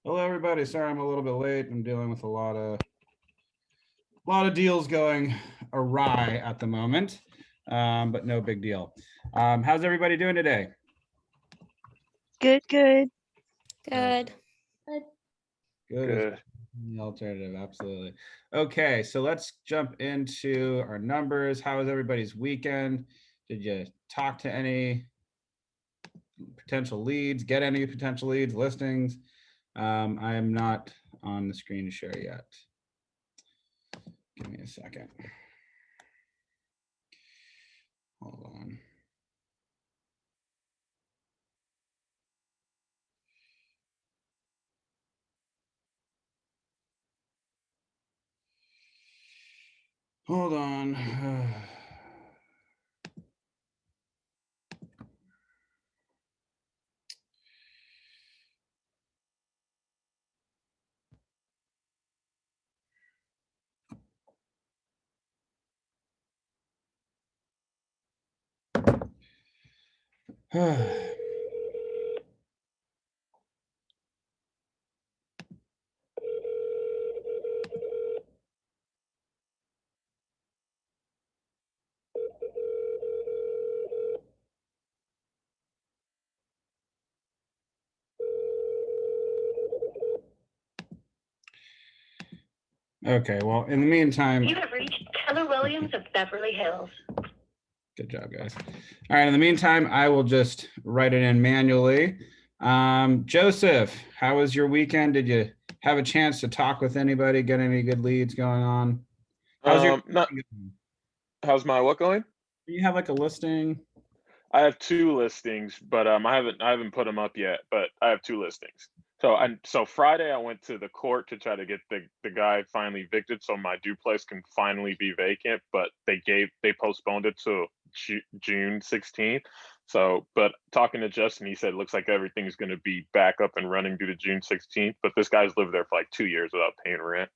Hello, everybody. Sorry, I'm a little bit late. I'm dealing with a lot of deals going awry at the moment, but no big deal. How's everybody doing today? Good, good. Good. Good. Good. The alternative, absolutely. Okay, so let's jump into our numbers. How was everybody's weekend? Did you talk to any potential leads? Get any potential leads, listings? I am not on the screen to share yet. Give me a second. Hold on. Hold on. Okay, well, in the meantime, You have reached Keller Williams of Beverly Hills. good job, guys. All right, in the meantime, I will just write it in manually. Joseph, how was your weekend? Did you have a chance to talk with anybody, get any good leads going on? How's your How's my what going? Do you have like a listing? I have 2 listings, but I haven't put them up yet, but I have 2 listings. So Friday I went to the court to try to get the guy finally evicted so my duplex can finally be vacant, but they postponed it to June 16th. So, but talking to Justin, he said it looks like everything's going to be back up and running due to June 16th, but this guy's lived there for like 2 years without paying rent.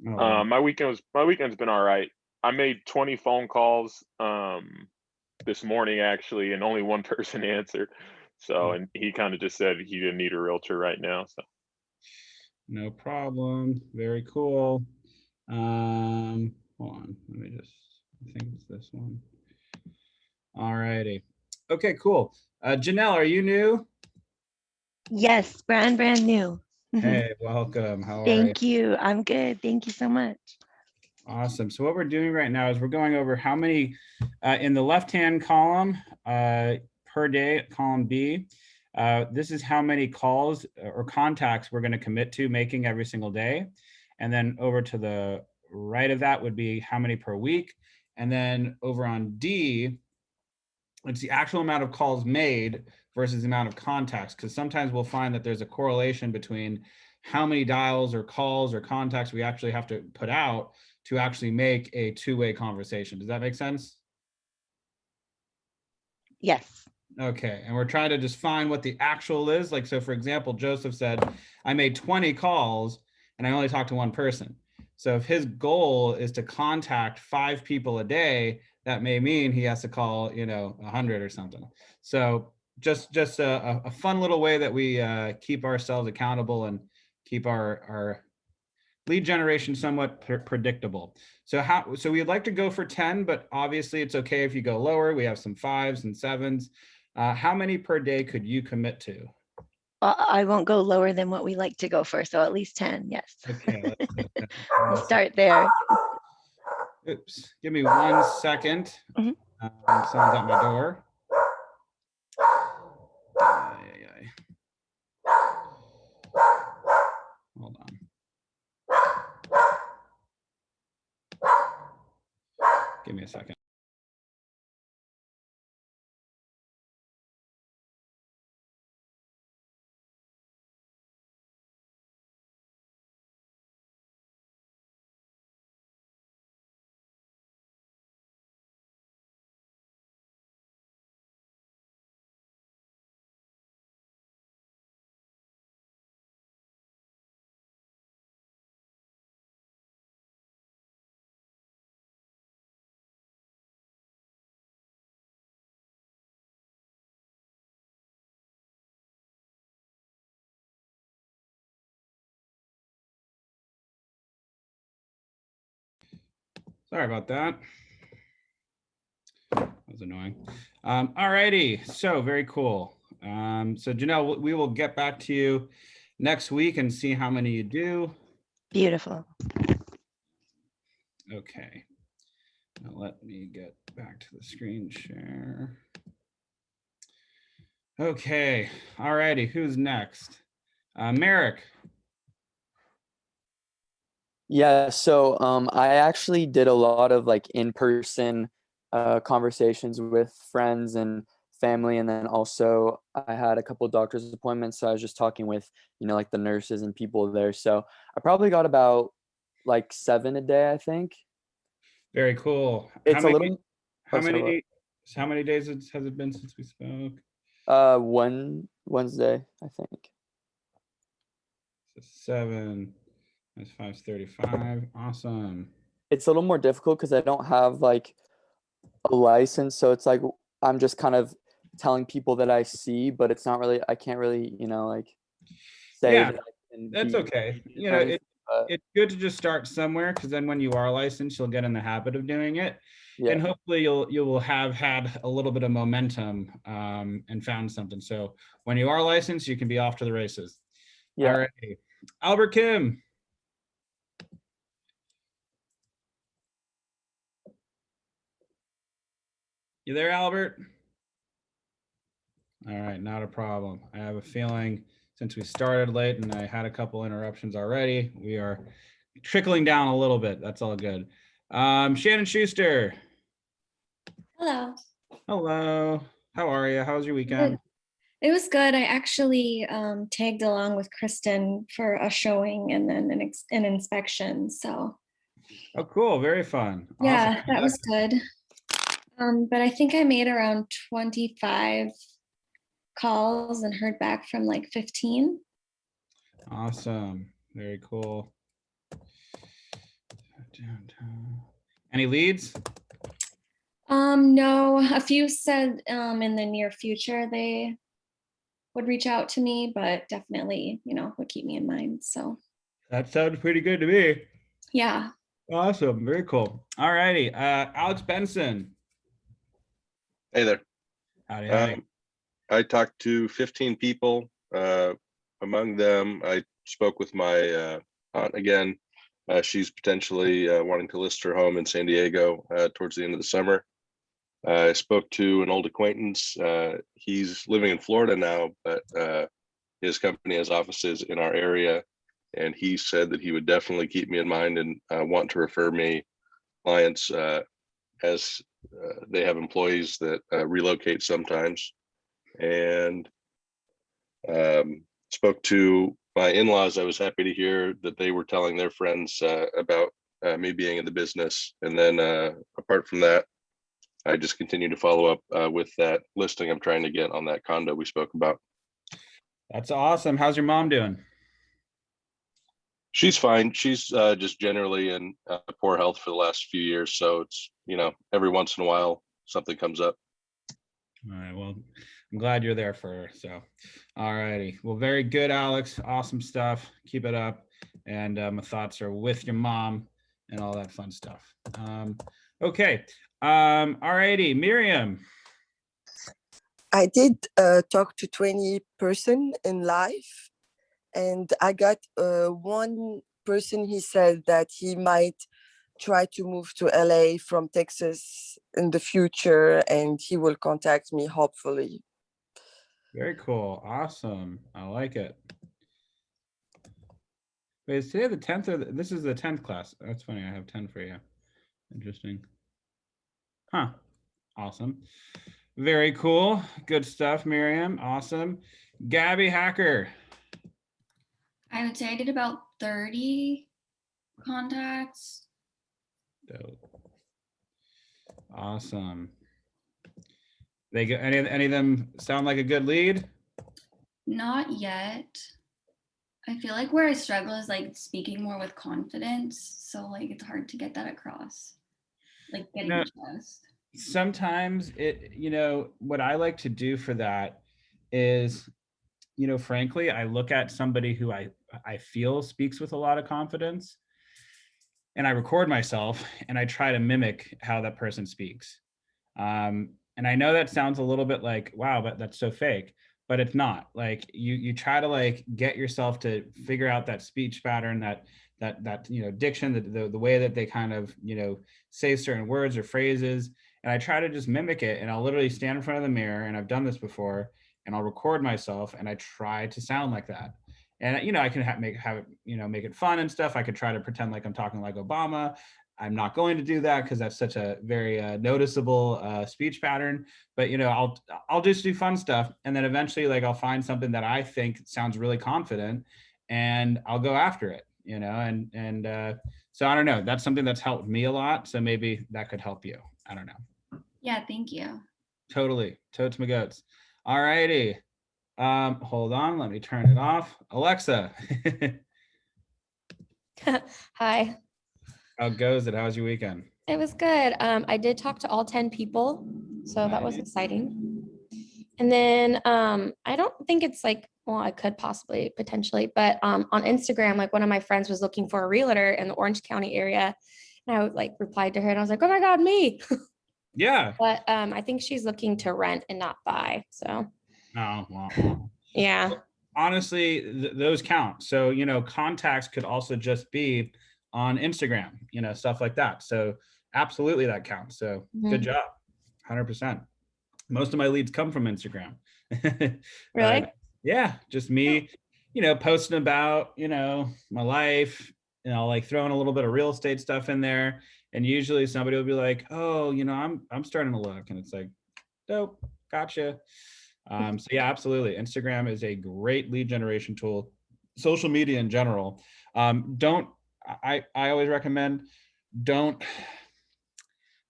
Oh, My weekend's been all right. I made 20 phone calls this morning actually, and only one person answered. So, and he kind of just said he didn't need a realtor right now. So, no problem. Very cool. Hold on. Let me just, I think it's this one. All righty. Okay, cool. Janelle, are you new? Yes, brand new. Hey, welcome. How are you? Thank you. I'm good. Thank you so much. Awesome. So what we're doing right now is we're going over how many in the left-hand column per day, column B. This is how many calls or contacts we're going to commit to making every single day. And then over to the right of that would be how many per week. And then over on D, it's the actual amount of calls made versus the amount of contacts, because sometimes we'll find that there's a correlation between how many dials or calls or contacts we actually have to put out to actually make a two-way conversation. Does that make sense? Yes. Okay, and we're trying to just find what the actual is. Like, so for example, Joseph said, I made 20 calls and I only talked to one person. So if his goal is to contact 5 people a day, that may mean he has to call, 100 or something. So just a fun little way that we keep ourselves accountable and keep our lead generation somewhat predictable. So we'd like to go for 10, but obviously it's okay if you go lower. We have some 5s and 7s. How many per day could you commit to? I won't go lower than what we like to go for. So at least 10. Yes. Okay, let's do 10. We'll start there. Oops, give me 1 second. Mhm. Someone's at my door. Hold on. Give me a second. Sorry about that. That was annoying. All righty, so very cool. So Janelle, we will get back to you next week and see how many you do. Beautiful. Okay. Now let me get back to the screen share. Okay, all righty, who's next? Merrick. Yeah, so I actually did a lot of like in-person conversations with friends and family, and then also I had a couple doctor's appointments, so I was just talking with, like the nurses and people there. So I probably got about like 7 a day, I think. Very cool. It's a little. How Oh, sorry, what? many days has it been since we spoke? One Wednesday, I think. So 7, that's 535. Awesome. It's a little more difficult because I don't have like a license, so it's like I'm just kind of telling people that I see, but it's not really, I can't really, like say Yeah, that I can that's be okay. agent or anything, but It's good to just start somewhere, because then when you are licensed, you'll get in the habit of doing it. yeah. And hopefully you will have had a little bit of momentum and found something. So when you are licensed, you can be off to the races. Yeah. All right. Albert Kim. You there, Albert? All right, not a problem. I have a feeling since we started late and I had a couple interruptions already, we are trickling down a little bit. That's all good. Shannon Schuster. Hello. Hello. How are you? How was your weekend? It was good. I actually tagged along with Kristen for a showing and then an inspection. So Oh, cool. Very fun. yeah, Awesome. that was good. But I think I made around 25 calls and heard back from like 15. Awesome. Very cool. Any leads? No, a few said in the near future they would reach out to me, but definitely, would keep me in mind. So That sounds pretty good to me. yeah. Awesome. Very cool. All righty. Alex Benson. Hey there. Howdy, howdy. I talked to 15 people. Among them, I spoke with my aunt again. She's potentially wanting to list her home in San Diego towards the end of the summer. I spoke to an old acquaintance. He's living in Florida now, but his company has offices in our area. And he said that he would definitely keep me in mind and want to refer me clients as they have employees that relocate sometimes. And spoke to my in-laws. I was happy to hear that they were telling their friends about me being in the business. And then apart from that, I just continue to follow up with that listing I'm trying to get on that condo we spoke about. That's awesome. How's your mom doing? She's fine. She's just generally in poor health for the last few years. So it's, every once in a while something comes up. All right. Well, I'm glad you're there for her. So, all righty. Well, very good, Alex. Awesome stuff. Keep it up. And my thoughts are with your mom and all that fun stuff. Okay. All righty. Miriam. I did talk to 20 person in live, and I got one person. He said that he might try to move to LA from Texas in the future, and he will contact me hopefully. Very cool. Awesome. I like it. Wait, is today the 10th or this is the 10th class? That's funny. I have 10 for you. Interesting. Huh. Awesome. Very cool. Good stuff, Miriam. Awesome. Gabby Hacker. I would say I did about 30 contacts. Dope. Awesome. They get any of them sound like a good lead? Not yet. I feel like where I struggle is like speaking more with confidence. So like it's hard to get that across. Like getting No. trust. Sometimes what I like to do for that is, frankly, I look at somebody who I feel speaks with a lot of confidence, and I record myself and I try to mimic how that person speaks. And I know that sounds a little bit like, wow, but that's so fake, but it's not. Like you try to like get yourself to figure out that speech pattern, that diction, the way that they kind of say certain words or phrases, and I try to just mimic it. And I'll literally stand in front of the mirror, and I've done this before, and I'll record myself, and I try to sound like that. And I can make it fun and stuff. I could try to pretend like I'm talking like Obama. I'm not going to do that because that's such a very noticeable speech pattern. But I'll just do fun stuff, and then eventually, like, I'll find something that I think sounds really confident, and I'll go after it. So I don't know. That's something that's helped me a lot. So maybe that could help you. I don't know. Yeah, thank you. Totally, totes my goats. All righty. Hold on. Let me turn it off. Alexa. Hi. How goes it? How's your weekend? It was good. I did talk to all 10 people, so that was Nice. exciting. And then I don't think it's like, well, I could possibly potentially, but on Instagram, like one of my friends was looking for a realtor in the Orange County area. And I like replied to her and I was like, oh my God, me. Yeah. But I think she's looking to rent and not buy. So Oh, well. yeah. Honestly, those count. So, contacts could also just be on Instagram, stuff like that. So absolutely that counts. So good job. 100%. Most of my leads come from Instagram. Really? Yeah, just me, posting about, my life, like throwing a little bit of real estate stuff in there. And usually somebody will be like, oh, I'm starting to look. And it's like, dope, gotcha. So yeah, absolutely. Instagram is a great lead generation tool. Social media in general. I always recommend, don't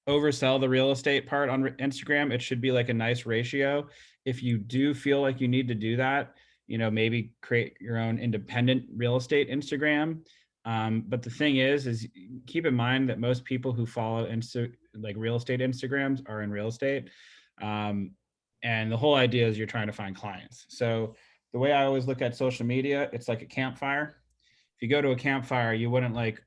oversell the real estate part on Instagram. It should be like a nice ratio. If you do feel like you need to do that, maybe create your own independent real estate Instagram. But the thing is keep in mind that most people who follow like real estate Instagrams are in real estate. And the whole idea is you're trying to find clients. So the way I always look at social media, it's like a campfire. If you go to a campfire, you wouldn't like,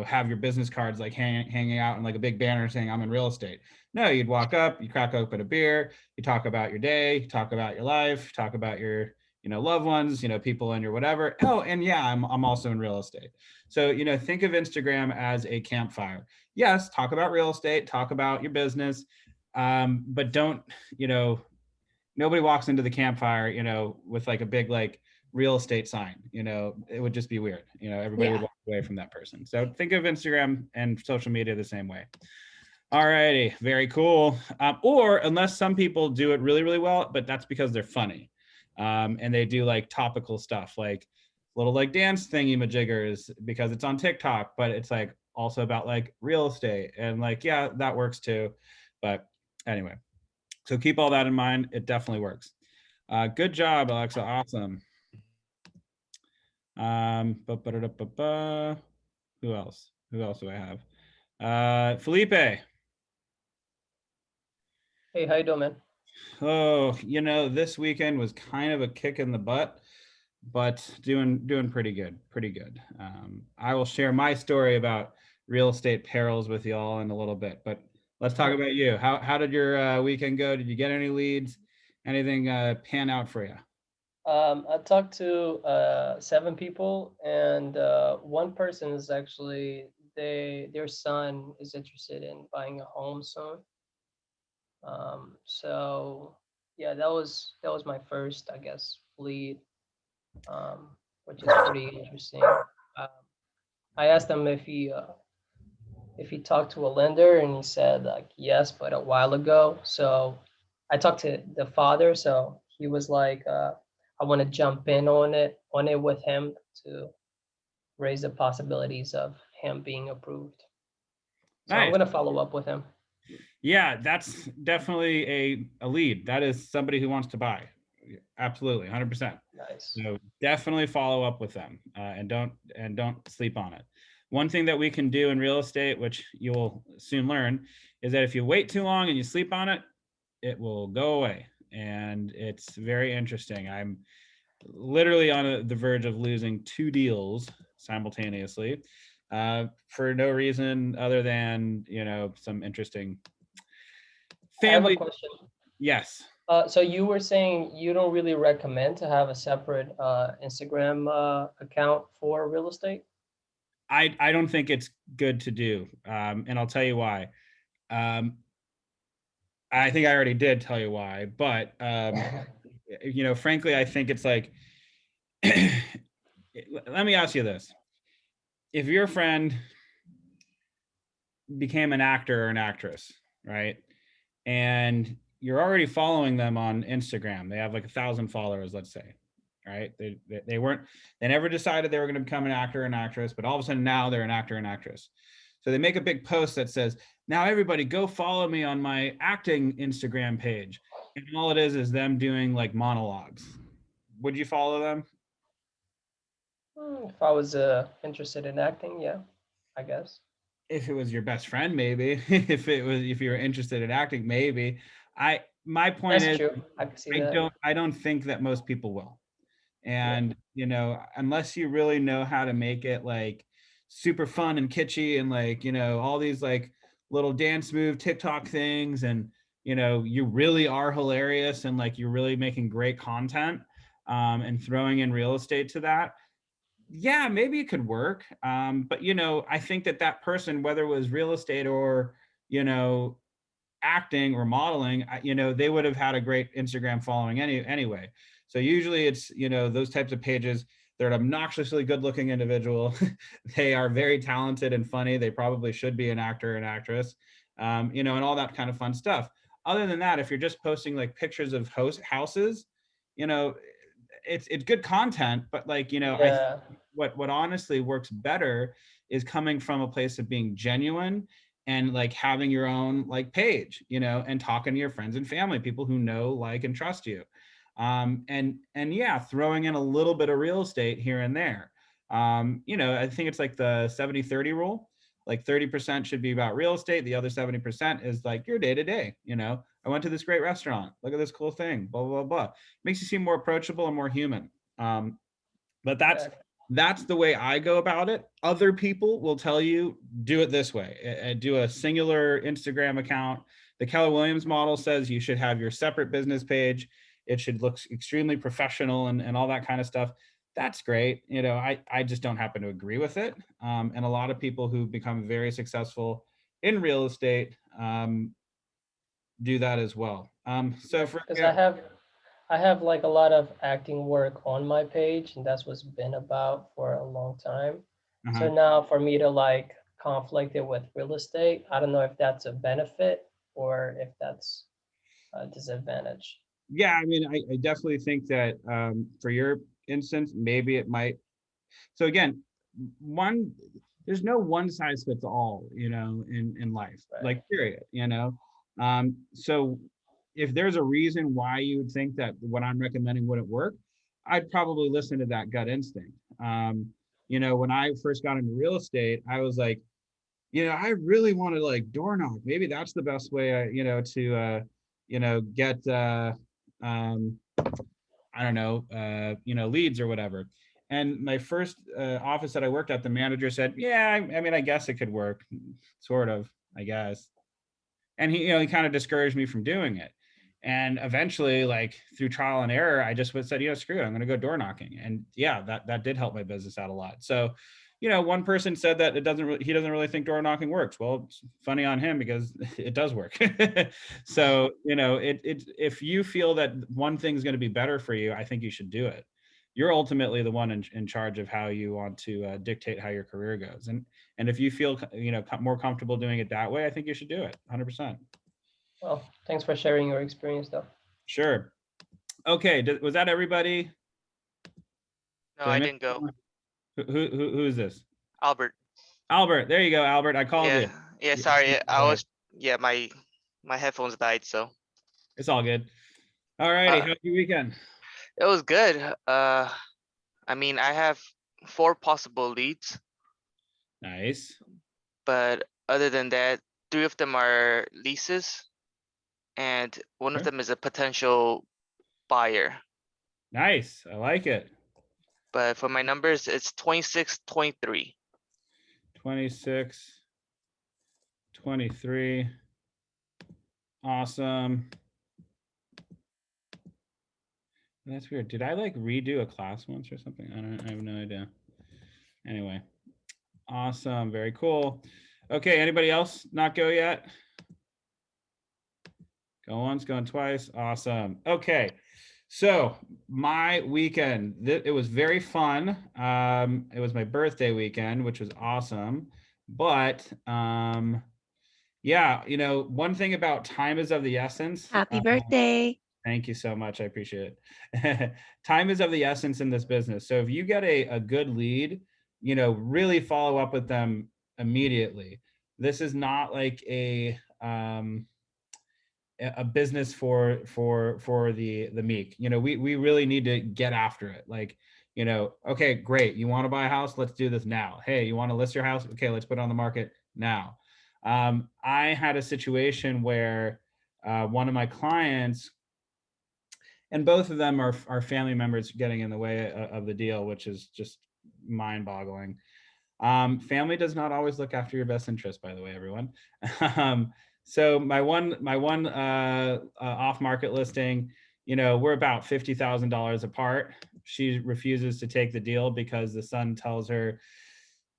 have your business cards like hanging out in like a big banner saying I'm in real estate. No, you'd walk up, you crack open a beer, you talk about your day, you talk about your life, talk about your, loved ones, people in your whatever. Oh, and yeah, I'm also in real estate. So, think of Instagram as a campfire. Yes, talk about real estate, talk about your business, but don't, nobody walks into the campfire, with like a big like real estate sign. It would just be weird. Everybody would walk away from that person. So think of Instagram and social media the same way. All righty, very cool. Or unless some people do it really, really well, but that's because they're funny, and they do like topical stuff, like little like dance thingy majiggers because it's on TikTok, but it's like also about like real estate, and like yeah, that works too. But anyway. So keep all that in mind. It definitely works. Good job, Alexa. Awesome. Who else? Who else do I have? Felipe. Hey, how you doing, man? Oh, this weekend was kind of a kick in the butt, but doing pretty good. Pretty good. I will share my story about real estate perils with y'all in a little bit, but let's talk about you. How did your weekend go? Did you get any leads? Anything pan out for you? I talked to 7 people, and one person is actually their son is interested in buying a home soon. So yeah, that was my first, I guess, lead, which is pretty interesting. I asked him if he talked to a lender, and he said like yes, but a while ago. So I talked to the father, so he was like, I want to jump in on it with him to raise the possibilities of him being approved. So I'm Nice. gonna follow up with him. Yeah, that's definitely a lead. That is somebody who wants to buy. Absolutely, 100%. Nice. So definitely follow up with them, and don't sleep on it. One thing that we can do in real estate, which you will soon learn, is that if you wait too long and you sleep on it, it will go away. And it's very interesting. I'm literally on the verge of losing 2 deals simultaneously for no reason other than, you know, some interesting I have a family. question. Yes. So you were saying you don't really recommend to have a separate Instagram account for real estate? I don't think it's good to do. And I'll tell you why. I think I already did tell you why, but you know, frankly, I think it's like, let me ask you this. If your friend became an actor or an actress, right? And you're already following them on Instagram, they have like 1,000 followers, let's say, right? They never decided they were going to become an actor or an actress, but all of a sudden now they're an actor and actress. So they make a big post that says, now everybody go follow me on my acting Instagram page. And all it is them doing like monologues. Would you follow them? If I was interested in acting, yeah, I guess. If it was your best friend, maybe. If you were interested in acting, maybe. My point That's is, true. I can see that. I don't think that most people will. And you know, unless you really know how to make it like super fun and kitschy and like, you know, all these like little dance move TikTok things, and you know, you really are hilarious and like you're really making great content, and throwing in real estate to that, yeah, maybe it could work. But you know, I think that person, whether it was real estate or, you know, acting or modeling, you know, they would have had a great Instagram following anyway. So usually it's, you know, those types of pages, they're an obnoxiously good looking individual. They are very talented and funny. They probably should be an actor and actress, you know, and all that kind of fun stuff. Other than that, if you're just posting like pictures of houses, you know, it's good content, but like, you know, I think what honestly works better is coming from a place of being genuine and like having your own like page, you know, and talking to your friends and family, people who know, like, and trust you. And yeah, throwing in a little bit of real estate here and there. You know, I think it's like the 70-30 rule. Like 30% should be about real estate. The other 70% is like your day to day. You know, I went to this great restaurant. Look at this cool thing. Blah blah blah. Makes you seem more approachable and more human. But that's the way I go about it. Other people will tell you do it this way. Do a singular Instagram account. The Keller Williams model says you should have your separate business page. It should look extremely professional and all that kind of stuff. That's great. You know, I just don't happen to agree with it. And a lot of people who become very successful in real estate do that as well. So because I have like a lot of acting work on my page, and that's what's been about for a long time. So now for me to like conflict it with real estate, I don't know if that's a benefit or if that's a disadvantage. Yeah, I mean, I definitely think that for your instance, maybe it might. So again, there's no one size fits all, you know, in life, like period, you know. So if there's a reason why you would think that what I'm recommending wouldn't work, I'd probably listen to that gut instinct. You know, when I first got into real estate, I was like, you know, I really want to like door knock. Maybe that's the best way, you know, to, you know, get, I don't know, you know, leads or whatever. And my first office that I worked at, the manager said, yeah, I mean, I guess it could work, sort of, I guess. And he, you know, he kind of discouraged me from doing it. And eventually, like through trial and error, I just said, you know, screw it, I'm going to go door knocking. And yeah, that did help my business out a lot. So, you know, one person said that he doesn't really think door knocking works. Well, it's funny on him because it does work. So, you know, if you feel that one thing's going to be better for you, I think you should do it. You're ultimately the one in charge of how you want to dictate how your career goes. And if you feel, you know, more comfortable doing it that way, I think you should do it 100%. Well, thanks for sharing your experience though. Sure. Okay. Was that everybody? No, I didn't go. Who is this? Albert. Albert. There you go, Albert. I called you. Yeah, sorry. My headphones died, so. It's all good. All righty. How's your weekend? It was good. I mean, I have 4 possible leads. Nice. But other than that, 3 of them are leases, and one of them is a potential buyer. Nice. I like it. But for my numbers, it's 26, 23. 26, 23. Awesome. That's weird. Did I like redo a class once or something? I have no idea. Anyway, awesome. Very cool. Okay, anybody else not go yet? Go once, going twice. Awesome. Okay, so my weekend, it was very fun. It was my birthday weekend, which was awesome. But yeah, you know, one thing about time is of the essence. Happy birthday. Thank you so much. I appreciate it. Time is of the essence in this business. So if you get a good lead, you know, really follow up with them immediately. This is not like a business for the meek. You know, we really need to get after it. Like, you know, okay, great. You want to buy a house? Let's do this now. Hey, you want to list your house? Okay, let's put it on the market now. I had a situation where one of my clients, and both of them are family members getting in the way of the deal, which is just mind-boggling. Family does not always look after your best interest, by the way, everyone. So my one off-market listing, you know, we're about $50,000 apart. She refuses to take the deal because the son tells her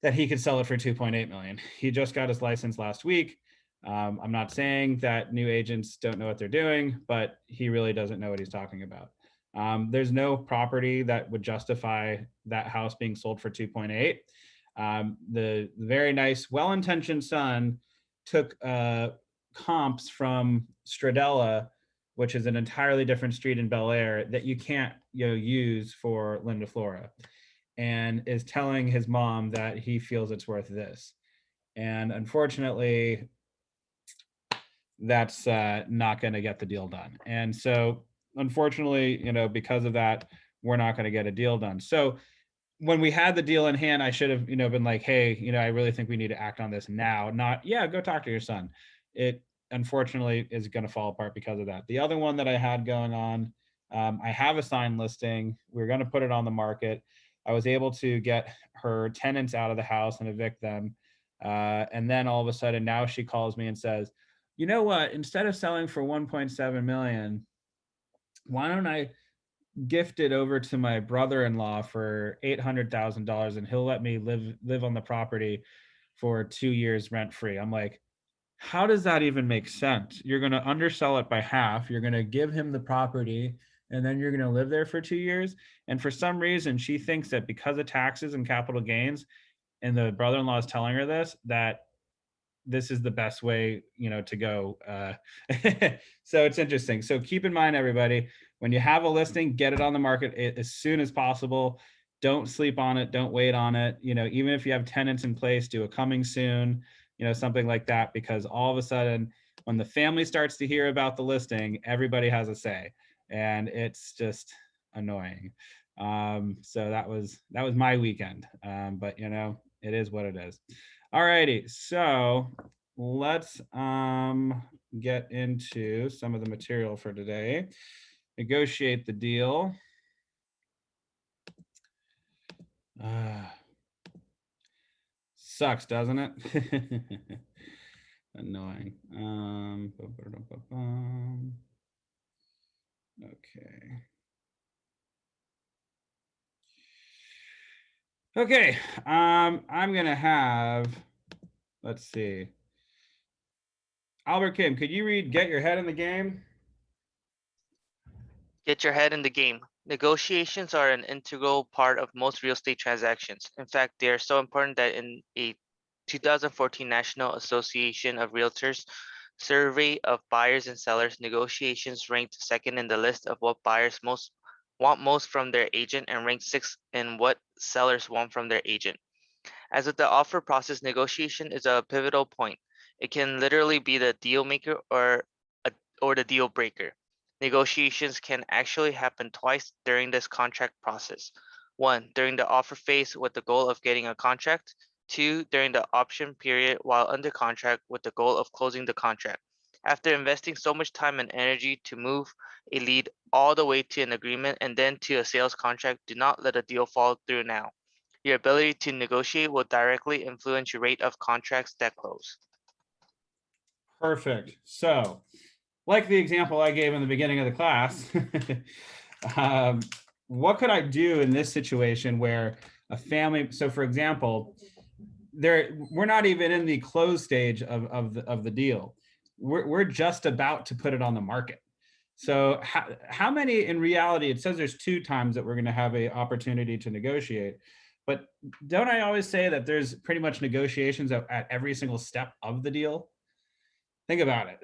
that he could sell it for 2.8 million. He just got his license last week. I'm not saying that new agents don't know what they're doing, but he really doesn't know what he's talking about. There's no property that would justify that house being sold for 2.8. The very nice, well-intentioned son took comps from Stradella, which is an entirely different street in Bel Air that you can't, you know, use for Linda Flora, and is telling his mom that he feels it's worth this. And unfortunately, that's not going to get the deal done. And so, unfortunately, you know, because of that, we're not going to get a deal done. So when we had the deal in hand, I should have, you know, been like, hey, you know, I really think we need to act on this now, not, yeah, go talk to your son. It unfortunately is going to fall apart because of that. The other one that I had going on, I have a signed listing. We're going to put it on the market. I was able to get her tenants out of the house and evict them. And then all of a sudden now she calls me and says, you know what, instead of selling for 1.7 million, why don't I gift it over to my brother-in-law for $800,000 and he'll let me live on the property for 2 years rent-free. I'm like, how does that even make sense? You're going to undersell it by half. You're going to give him the property and then you're going to live there for 2 years. And for some reason, she thinks that because of taxes and capital gains, and the brother-in-law is telling her this, that this is the best way, you know, to go. So it's interesting. So keep in mind, everybody, when you have a listing, get it on the market as soon as possible. Don't sleep on it. Don't wait on it. You know, even if you have tenants in place, do a coming soon, you know, something like that, because all of a sudden when the family starts to hear about the listing, everybody has a say, and it's just annoying. So that was my weekend. But you know, it is what it is. All righty, so let's get into some of the material for today. Negotiate the deal. Sucks, doesn't it? Annoying. Okay. Okay, I'm gonna have, let's see. Albert Kim, could you read Get Your Head in the Game? Get your head in the game. Negotiations are an integral part of most real estate transactions. In fact, they are so important that in a 2014 National Association of Realtors survey of buyers and sellers, negotiations ranked second in the list of what buyers want most from their agent and ranked sixth in what sellers want from their agent. As with the offer process, negotiation is a pivotal point. It can literally be the deal maker or the deal breaker. Negotiations can actually happen twice during this contract process. 1, during the offer phase with the goal of getting a contract. 2, during the option period while under contract with the goal of closing the contract. After investing so much time and energy to move a lead all the way to an agreement and then to a sales contract, do not let a deal fall through now. Your ability to negotiate will directly influence your rate of contracts that close. Perfect. So, like the example I gave in the beginning of the class, what could I do in this situation where a family, so for example, we're not even in the close stage of the deal. We're just about to put it on the market. So how many, in reality, it says there's 2 times that we're going to have a opportunity to negotiate, but don't I always say that there's pretty much negotiations at every single step of the deal? Think about it.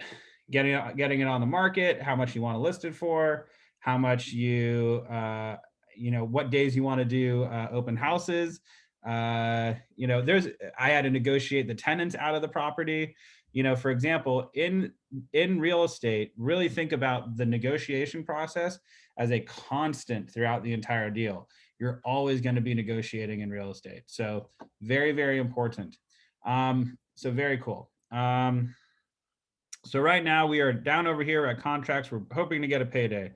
Getting it on the market, how much you want to list it for, how much what days you want to do open houses. I had to negotiate the tenants out of the property. For example, in real estate, really think about the negotiation process as a constant throughout the entire deal. You're always going to be negotiating in real estate. So very, very important. So very cool. So right now we are down over here at contracts. We're hoping to get a payday.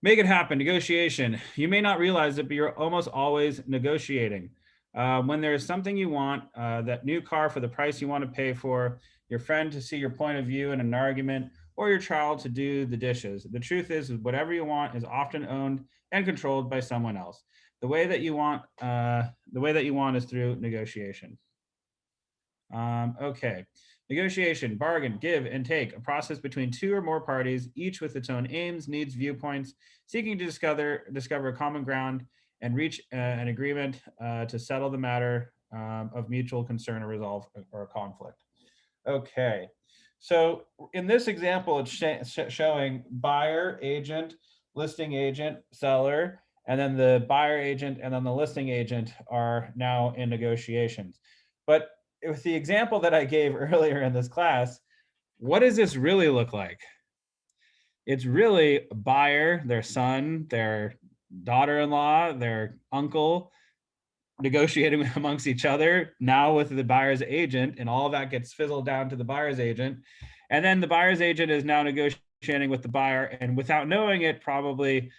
Make it happen, negotiation. You may not realize it, but you're almost always negotiating. When there's something you want, that new car for the price you want to pay for, your friend to see your point of view in an argument, or your child to do the dishes. The truth is whatever you want is often owned and controlled by someone else. The way that you want is through negotiation. Okay. Negotiation, bargain, give and take, a process between 2 or more parties, each with its own aims, needs, viewpoints, seeking to discover common ground and reach an agreement to settle the matter of mutual concern or resolve or conflict. Okay, so in this example, it's showing buyer, agent, listing agent, seller, and then the buyer agent and then the listing agent are now in negotiations. But with the example that I gave earlier in this class, what does this really look like? It's really a buyer, their son, their daughter-in-law, their uncle, negotiating amongst each other, now with the buyer's agent, and all of that gets fizzled down to the buyer's agent. And then the buyer's agent is now negotiating with the buyer, and without knowing it, probably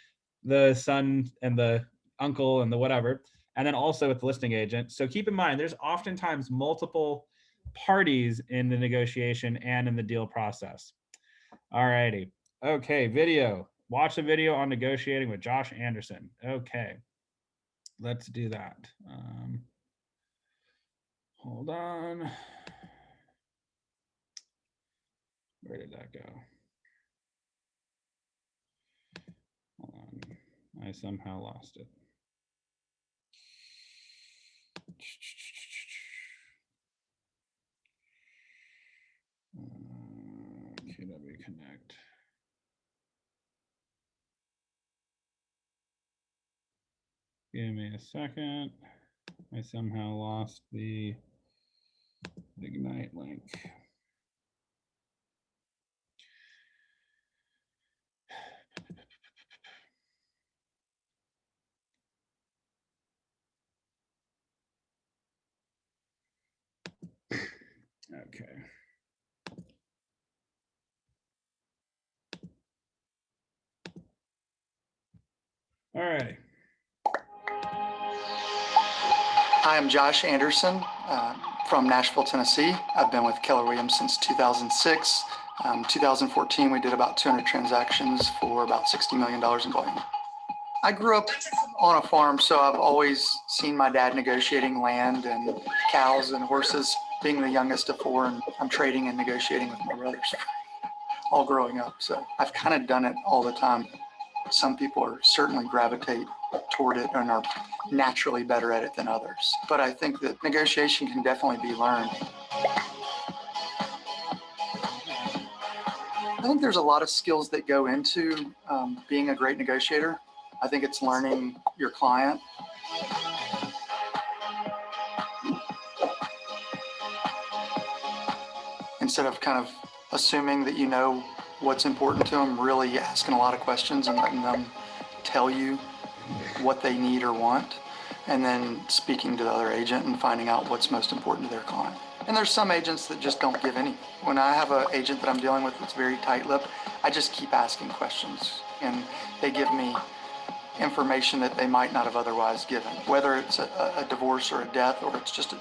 the son and the uncle and the whatever, and then also with the listing agent. So keep in mind, there's oftentimes multiple parties in the negotiation and in the deal process. All righty. Okay, video. Watch the video on negotiating with Josh Anderson. Okay, let's do that. Hold on. Where did that go? Hold on. I somehow lost it. KW Connect. Give me a second. I somehow lost the Ignite link. Okay. All right. Hi, I'm Josh Anderson from Nashville, Tennessee. I've been with Keller Williams since 2006. 2014, we did about 200 transactions for about $60 million in volume. I grew up on a farm, so I've always seen my dad negotiating land and cows and horses. Being the youngest of 4, and I'm trading and negotiating with my brothers all growing up. So I've kind of done it all the time. Some people are certainly gravitate toward it and are naturally better at it than others. But I think that negotiation can definitely be learned. I think there's a lot of skills that go into being a great negotiator. I think it's learning your client. Instead of kind of assuming that you know what's important to them, really asking a lot of questions and letting them tell you what they need or want, and then speaking to the other agent and finding out what's most important to their client. And there's some agents that just don't give any. When I have an agent that I'm dealing with that's very tight-lipped, I just keep asking questions, and they give me information that they might not have otherwise given, whether it's a divorce or a death, or it's just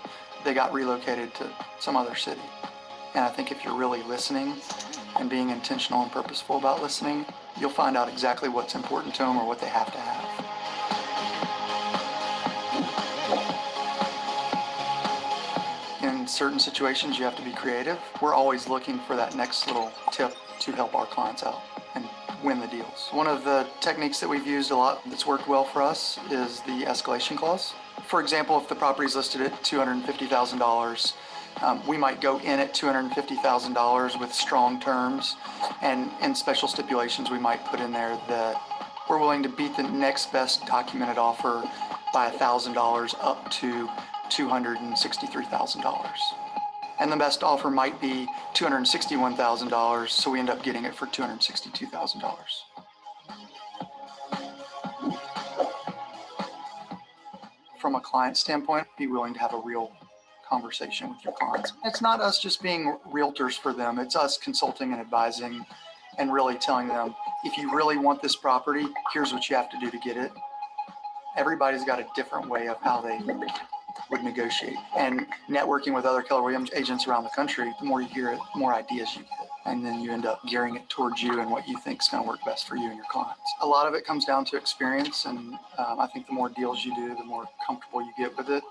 they got relocated to some other city. And I think if you're really listening and being intentional and purposeful about listening, you'll find out exactly what's important to them or what they have to have. In certain situations, you have to be creative. We're always looking for that next little tip to help our clients out and win the deals. One of the techniques that we've used a lot that's worked well for us is the escalation clause. For example, if the property is listed at $250,000, we might go in at $250,000 with strong terms, and in special stipulations we might put in there that we're willing to beat the next best documented offer by $1,000 up to $263,000. And the best offer might be $261,000, so we end up getting it for $262,000. From a client standpoint, be willing to have a real conversation with your clients. It's not us just being realtors for them. It's us consulting and advising and really telling them, if you really want this property, here's what you have to do to get it. Everybody's got a different way of how they would negotiate. And networking with other Keller Williams agents around the country, the more you hear it, the more ideas you get. And then you end up gearing it towards you and what you think is going to work best for you and your clients. A lot of it comes down to experience. And I think the more deals you do, the more comfortable you get with it.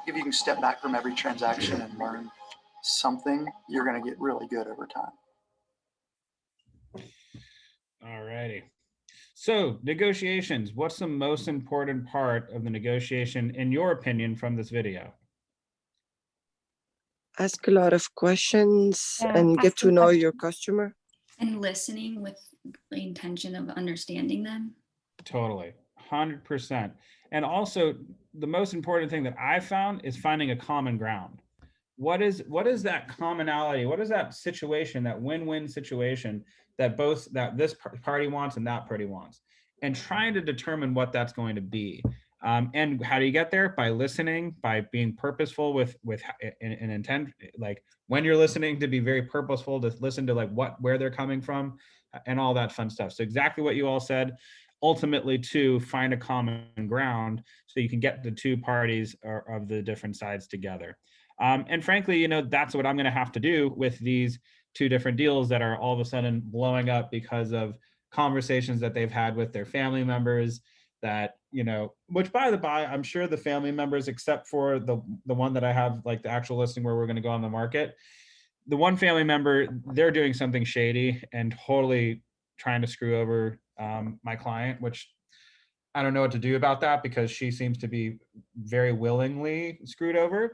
If you can step back from every transaction and learn something, you're going to get really good over time. All righty. So negotiations, what's the most important part of the negotiation, in your opinion, from this video? Ask a lot of questions Yeah, and get ask to them know questions. your customer. And listening with the intention of understanding them. Totally, 100%. And also, the most important thing that I found is finding a common ground. What is that commonality? What is that situation, that win-win situation that this party wants and that party wants, and trying to determine what that's going to be. And how do you get there? By listening, by being purposeful with an intent, like when you're listening, to be very purposeful, to listen to like where they're coming from and all that fun stuff. So exactly what you all said, ultimately to find a common ground so you can get the two parties of the different sides together. And frankly, that's what I'm going to have to do with these two different deals that are all of a sudden blowing up because of conversations that they've had with their family members that, which by the by, I'm sure the family members, except for the one that I have, like the actual listing where we're going to go on the market, the one family member, they're doing something shady and totally trying to screw over my client, which I don't know what to do about that because she seems to be very willingly screwed over.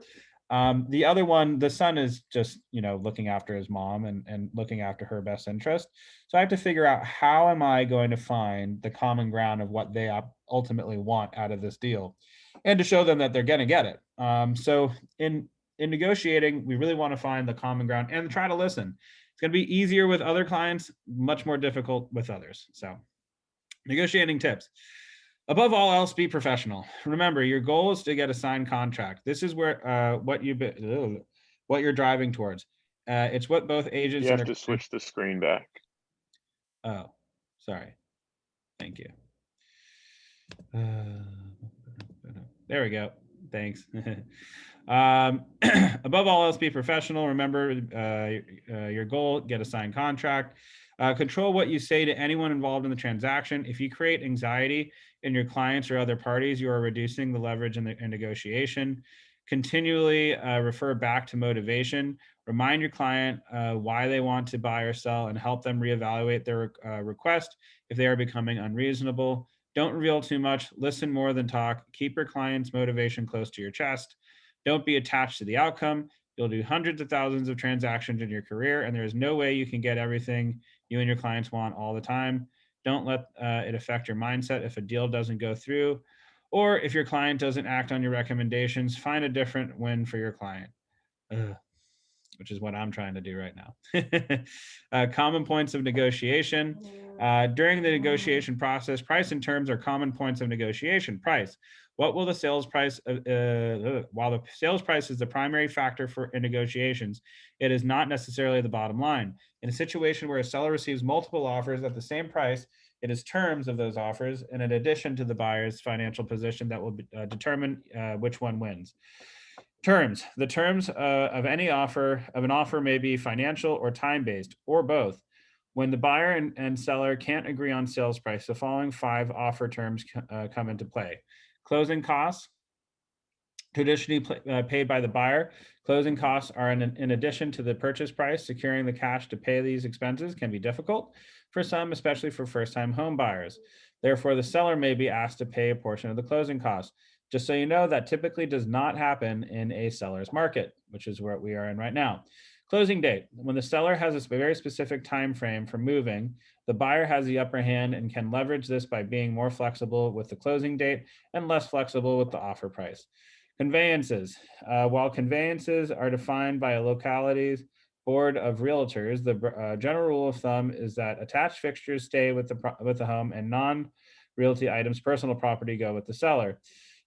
The other one, the son is just, looking after his mom and looking after her best interest. So I have to figure out, how am I going to find the common ground of what they ultimately want out of this deal, and to show them that they're going to get it. So in negotiating, we really want to find the common ground and try to listen. It's going to be easier with other clients, much more difficult with others. So negotiating tips. Above all else, be professional. Remember, your goal is to get a signed contract. This is where what you're driving towards. It's what both agents. You have to switch the screen back. Oh, sorry. Thank you. There we go. Thanks. Above all else, be professional. Remember, your goal: get a signed contract. Control what you say to anyone involved in the transaction. If you create anxiety in your clients or other parties, you are reducing the leverage in the negotiation. Continually refer back to motivation. Remind your client why they want to buy or sell, and help them reevaluate their request if they are becoming unreasonable. Don't reveal too much. Listen more than talk. Keep your client's motivation close to your chest. Don't be attached to the outcome. You'll do hundreds of thousands of transactions in your career, and there is no way you can get everything you and your clients want all the time. Don't let it affect your mindset if a deal doesn't go through, or if your client doesn't act on your recommendations. Find a different win for your client, which is what I'm trying to do right now. Common points of negotiation. During the negotiation process, price and terms are common points of negotiation. Price. What will the sales price, while the sales price is the primary factor in negotiations, it is not necessarily the bottom line. In a situation where a seller receives multiple offers at the same price, It is terms of those offers, and in addition to the buyer's financial position that will determine which one wins. Terms. The terms of any offer may be financial or time-based, or both. When the buyer and seller can't agree on sales price, the following 5 offer terms come into play. Closing costs, traditionally paid by the buyer. Closing costs are in addition to the purchase price. Securing the cash to pay these expenses can be difficult for some, especially for first-time home buyers. Therefore, the seller may be asked to pay a portion of the closing costs. Just so you know, that typically does not happen in a seller's market, which is where we are in right now. Closing date. When the seller has a very specific time frame for moving, the buyer has the upper hand and can leverage this by being more flexible with the closing date and less flexible with the offer price. Conveyances. While conveyances are defined by a locality's board of realtors, the general rule of thumb is that attached fixtures stay with the home and non-realty items, personal property, go with the seller.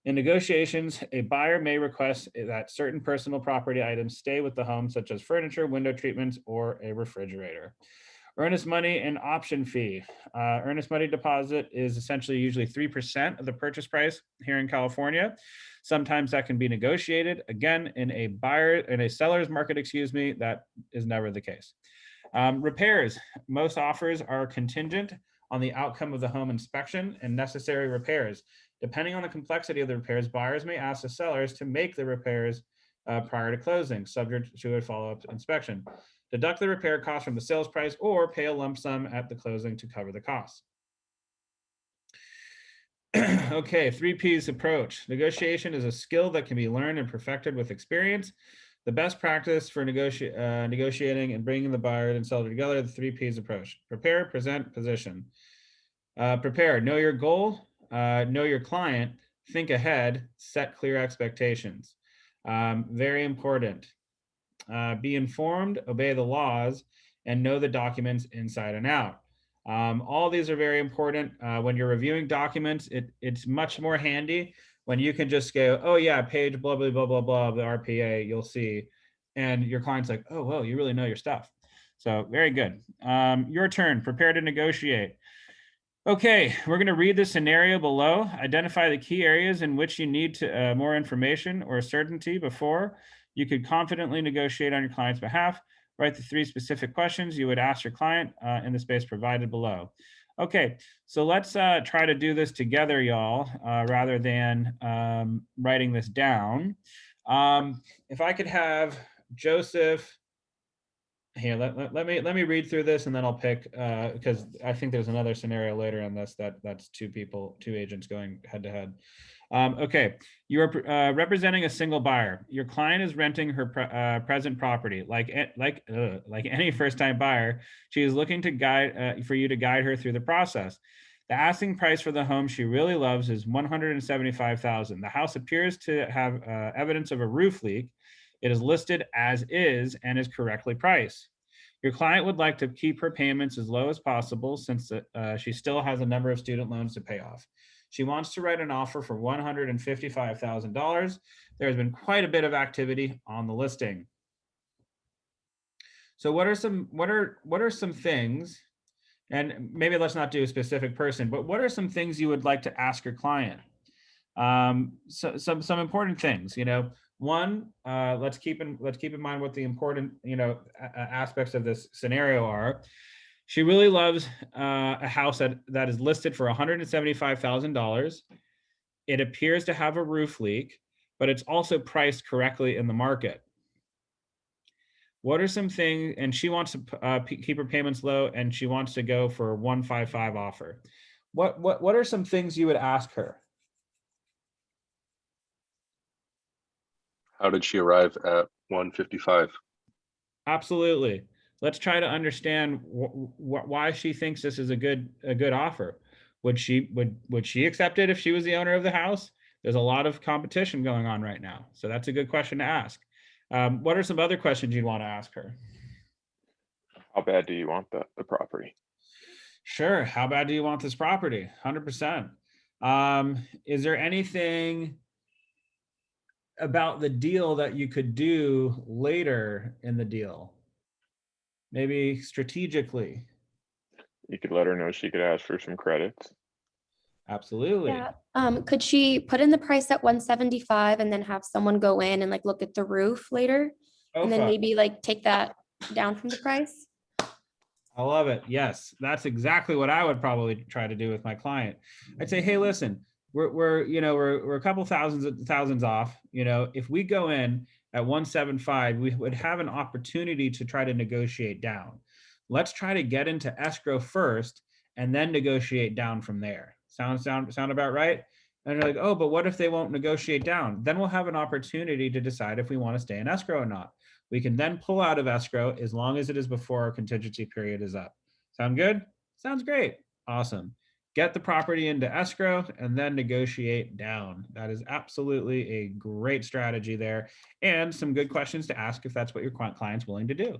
In negotiations, a buyer may request that certain personal property items stay with the home, such as furniture, window treatments, or a refrigerator. Earnest money and option fee. Earnest money deposit is essentially usually 3% of the purchase price here in California. Sometimes that can be negotiated. Again, in a seller's market, that is never the case. Repairs. Most offers are contingent on the outcome of the home inspection and necessary repairs. Depending on the complexity of the repairs, buyers may ask the sellers to make the repairs prior to closing, subject to a follow-up inspection. Deduct the repair cost from the sales price or pay a lump sum at the closing to cover the costs. Okay, 3 Ps approach. Negotiation is a skill that can be learned and perfected with experience. The best practice for negotiating and bringing the buyer and seller together, the 3 Ps approach. Prepare, present, position. Prepare, know your goal, know your client, think ahead, set clear expectations. Very important. Be informed, obey the laws, and know the documents inside and out. All these are very important. When you're reviewing documents, it's much more handy when you can just go, oh yeah, page blah, blah, blah, blah, blah, the RPA, you'll see. And your client's like, oh, well, you really know your stuff. So very good. Your turn, prepare to negotiate. Okay, we're going to read the scenario below. Identify the key areas in which you need more information or certainty before you could confidently negotiate on your client's behalf. Write the 3 specific questions you would ask your client in the space provided below. Okay, so let's try to do this together, y'all, rather than writing this down. If I could have Joseph. Here, let me read through this and then I'll pick because I think there's another scenario later in this that's 2 agents going head to head. Okay, you are representing a single buyer. Your client is renting her present property. Like any first-time buyer, she is looking to for you to guide her through the process. The asking price for the home she really loves is $175,000. The house appears to have evidence of a roof leak. It is listed as is and is correctly priced. Your client would like to keep her payments as low as possible since she still has a number of student loans to pay off. She wants to write an offer for $155,000. There has been quite a bit of activity on the listing. So what are some things, and maybe let's not do a specific person, but what are some things you would like to ask your client? So some important things, One, let's keep in mind what the important, aspects of this scenario are. She really loves a house that is listed for $175,000. It appears to have a roof leak, but it's also priced correctly in the market. What are some things, and she wants to keep her payments low, and she wants to go for a 155 offer. What are some things you would ask her? How did she arrive at 155? Absolutely. Let's try to understand why she thinks this is a good offer. Would she accept it if she was the owner of the house? There's a lot of competition going on right now, so that's a good question to ask. What are some other questions you'd want to ask her? How bad do you want the property? Sure. How bad do you want this property? 100%. Is there anything about the deal that you could do later in the deal? Maybe strategically. You could let her know she could ask for some credits. Absolutely. Yeah. Could she put in the price at 175 and then have someone go in and like look at the roof later? Oh, And then fuck. maybe like take that down from the price? I love it. Yes, that's exactly what I would probably try to do with my client. I'd say, hey, listen, we're a couple thousands off. You know, if we go in at 175, we would have an opportunity to try to negotiate down. Let's try to get into escrow first and then negotiate down from there. Sound about right? And they're like, oh, but what if they won't negotiate down? Then we'll have an opportunity to decide if we want to stay in escrow or not. We can then pull out of escrow as long as it is before our contingency period is up. Sound good? Sounds great. Awesome. Get the property into escrow and then negotiate down. That is absolutely a great strategy there, and some good questions to ask if that's what your client's willing to do.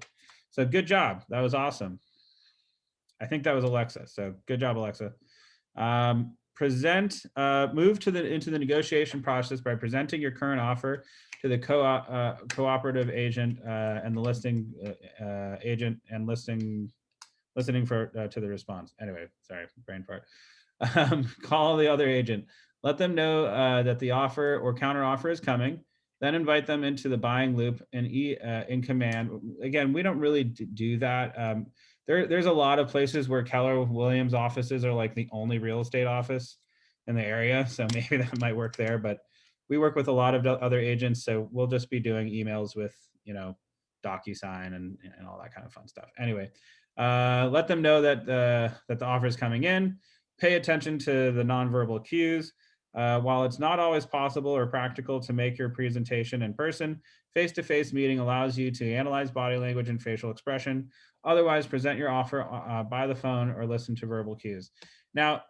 So good job. That was awesome. I think that was Alexa. So good job, Alexa. Move into the negotiation process by presenting your current offer to the cooperative agent and the listing agent and listening for to the response. Anyway, sorry, brain fart. Call the other agent. Let them know that the offer or counter offer is coming. Then invite them into the buying loop and in command. Again, we don't really do that. There's a lot of places where Keller Williams offices are like the only real estate office in the area. So maybe that might work there, but we work with a lot of other agents. So we'll just be doing emails with, DocuSign and all that kind of fun stuff. Anyway, let them know that the offer is coming in. Pay attention to the nonverbal cues. While it's not always possible or practical to make your presentation in person, face-to-face meeting allows you to analyze body language and facial expression. Otherwise, present your offer by the phone or listen to verbal cues. Now,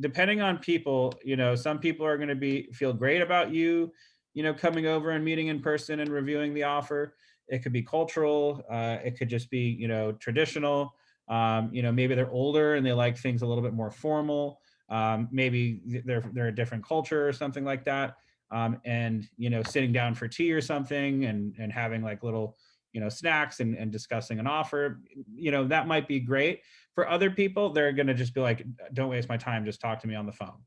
depending on people, some people are going to feel great about you, coming over and meeting in person and reviewing the offer. It could be cultural. It could just be, traditional. Maybe they're older and they like things a little bit more formal. Maybe they're a different culture or something like that. And, sitting down for tea or something and having like little, snacks and discussing an offer, that might be great. For other people, they're going to just be like, don't waste my time. Just talk to me on the phone.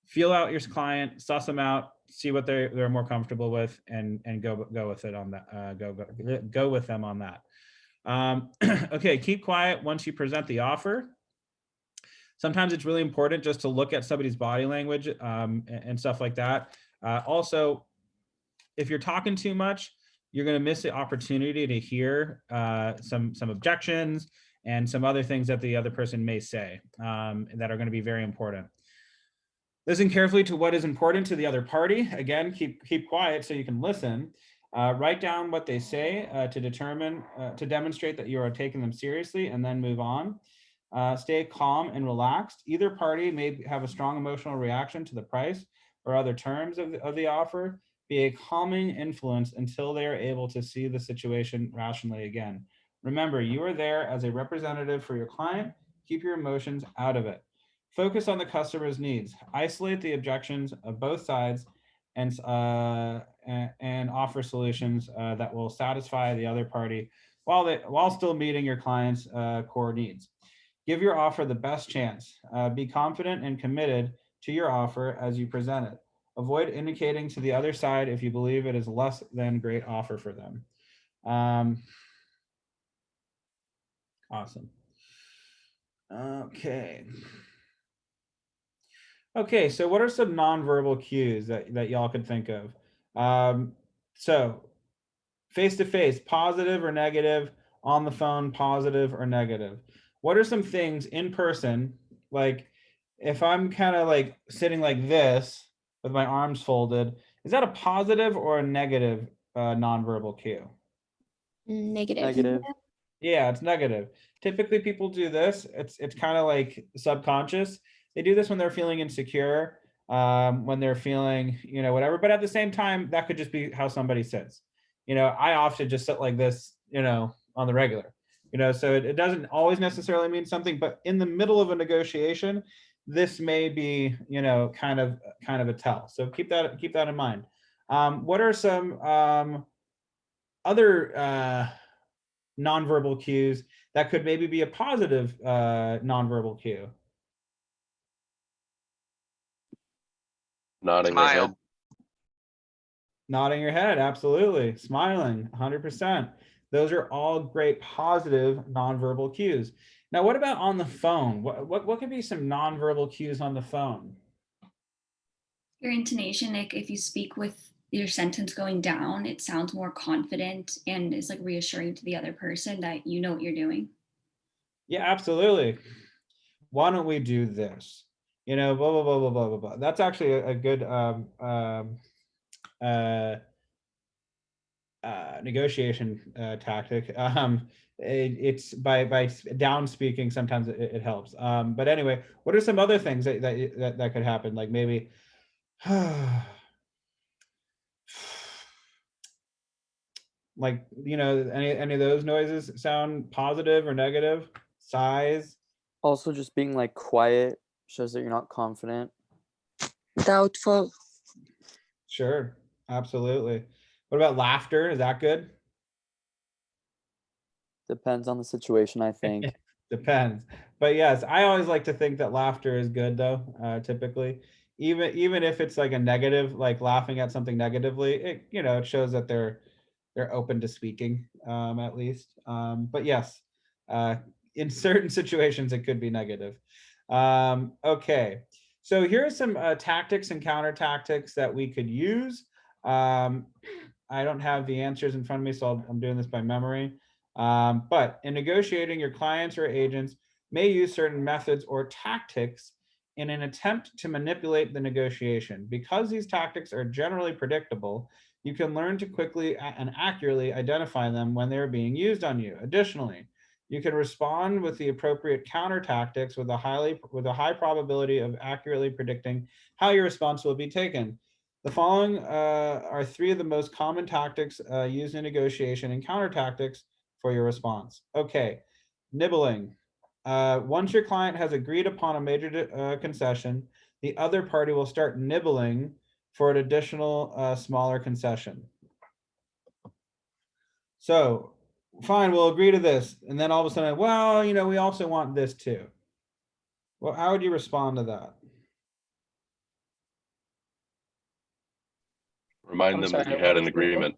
Feel out your client, suss them out, see what they're more comfortable with, and go with it on that. Go with them on that. Okay, keep quiet once you present the offer. Sometimes it's really important just to look at somebody's body language and stuff like that. Also, if you're talking too much, you're going to miss the opportunity to hear some objections and some other things that the other person may say that are going to be very important. Listen carefully to what is important to the other party. Again, keep quiet so you can listen. Write down what they say to demonstrate that you are taking them seriously, and then move on. Stay calm and relaxed. Either party may have a strong emotional reaction to the price or other terms of the offer. Be a calming influence until they are able to see the situation rationally again. Remember, you are there as a representative for your client. Keep your emotions out of it. Focus on the customer's needs. Isolate the objections of both sides and offer solutions that will satisfy the other party while still meeting your client's core needs. Give your offer the best chance. Be confident and committed to your offer as you present it. Avoid indicating to the other side if you believe it is less than great offer for them. Awesome. Okay, so what are some nonverbal cues that y'all could think of? So face-to-face, positive or negative, on the phone, positive or negative. What are some things in person, like if I'm kind of like sitting like this with my arms folded, is that a positive or a negative nonverbal cue? Negative. Yeah, it's negative. Typically people do this. It's kind of like subconscious. They do this when they're feeling insecure, when they're feeling, whatever. But at the same time, that could just be how somebody sits. I often just sit like this, on the regular, so it doesn't always necessarily mean something, but in the middle of a negotiation, this may be, kind of a tell. So keep that in mind. What are some other nonverbal cues that could maybe be a positive nonverbal cue? Nodding their head. Smile. Nodding your head, absolutely. Smiling, 100%. Those are all great positive nonverbal cues. Now, what about on the phone? What could be some nonverbal cues on the phone? Your intonation, like if you speak with your sentence going down, it sounds more confident and is like reassuring to the other person that you know what you're doing. Yeah, absolutely. Why don't we do this? You know, blah, blah, blah, blah, blah, blah, blah. That's actually a good negotiation tactic. It's by down speaking, sometimes it helps. But anyway, what are some other things that could happen? Like maybe, like, you know, any of those noises sound positive or negative? Sighs. Also, just being like quiet shows that you're not confident. Doubtful. Sure, absolutely. What about laughter? Is that good? Depends on the situation, I think. Depends. But yes, I always like to think that laughter is good though, typically. Even if it's like a negative, like laughing at something negatively, it, you know, it shows that they're open to speaking, at least. But yes, in certain situations it could be negative. Okay, so here are some tactics and counter tactics that we could use. I don't have the answers in front of me, so I'm doing this by memory. But in negotiating, your clients or agents may use certain methods or tactics in an attempt to manipulate the negotiation. Because these tactics are generally predictable, you can learn to quickly and accurately identify them when they're being used on you. Additionally, you can respond with the appropriate counter tactics with a high probability of accurately predicting how your response will be taken. The following are three of the most common tactics used in negotiation and counter tactics for your response. Okay, nibbling. Once your client has agreed upon a major concession, the other party will start nibbling for an additional smaller concession. So, fine, we'll agree to this. And then all of a sudden, well, you know, we also want this too. Well, how would you respond to that? Remind I'm them sorry, that you what had was an the name? agreement.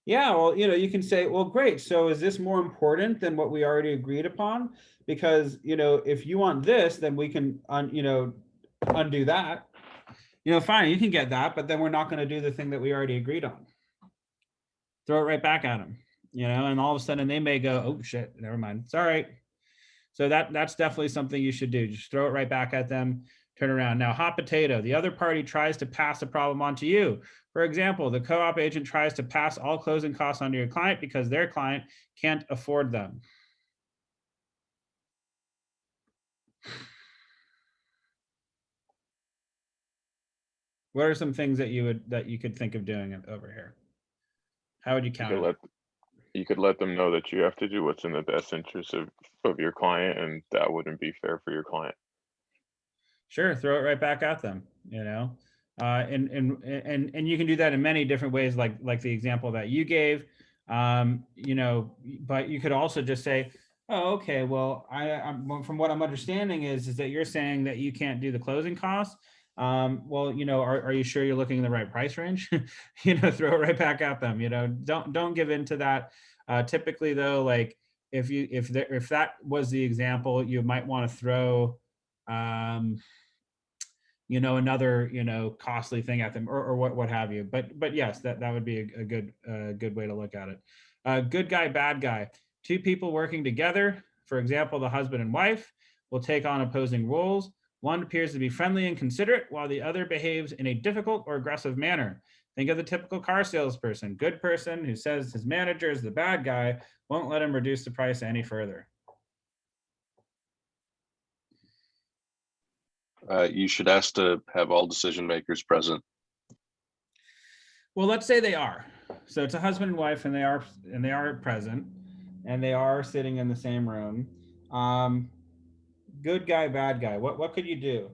Yeah, well, you know, you can say, well, great. So is this more important than what we already agreed upon? Because, you know, if you want this, then we can, undo that. You know, fine, you can get that, but then we're not going to do the thing that we already agreed on. Throw it right back at them, you know, and all of a sudden they may go, oh shit, never mind. It's all right. So that's definitely something you should do. Just throw it right back at them, turn around. Now, hot potato, the other party tries to pass the problem on to you. For example, the co-op agent tries to pass all closing costs onto your client because their client can't afford them. What are some things that you could think of doing over here? How would you counter that? You could let them know that you have to do what's in the best interest of your client, and that wouldn't be fair for your client. Sure, throw it right back at them, you know. And you can do that in many different ways, like the example that you gave. You know, but you could also just say, oh, okay, well, I'm from what I'm understanding is that you're saying that you can't do the closing costs. Well, you know, are you sure you're looking in the right price range? You know, throw it right back at them. You know, don't give in to that. Typically, though, like if that was the example, you might want to throw, you know, another, you know, costly thing at them or what have you. But yes, that would be a good way to look at it. Good guy, bad guy. Two people working together, for example, the husband and wife, will take on opposing roles. One appears to be friendly and considerate, while the other behaves in a difficult or aggressive manner. Think of the typical car salesperson, good person who says his manager is the bad guy, won't let him reduce the price any further. You should ask to have all decision makers present. Well, let's say they are. So it's a husband and wife, and they are present, and they are sitting in the same room. Good guy, bad guy. What could you do?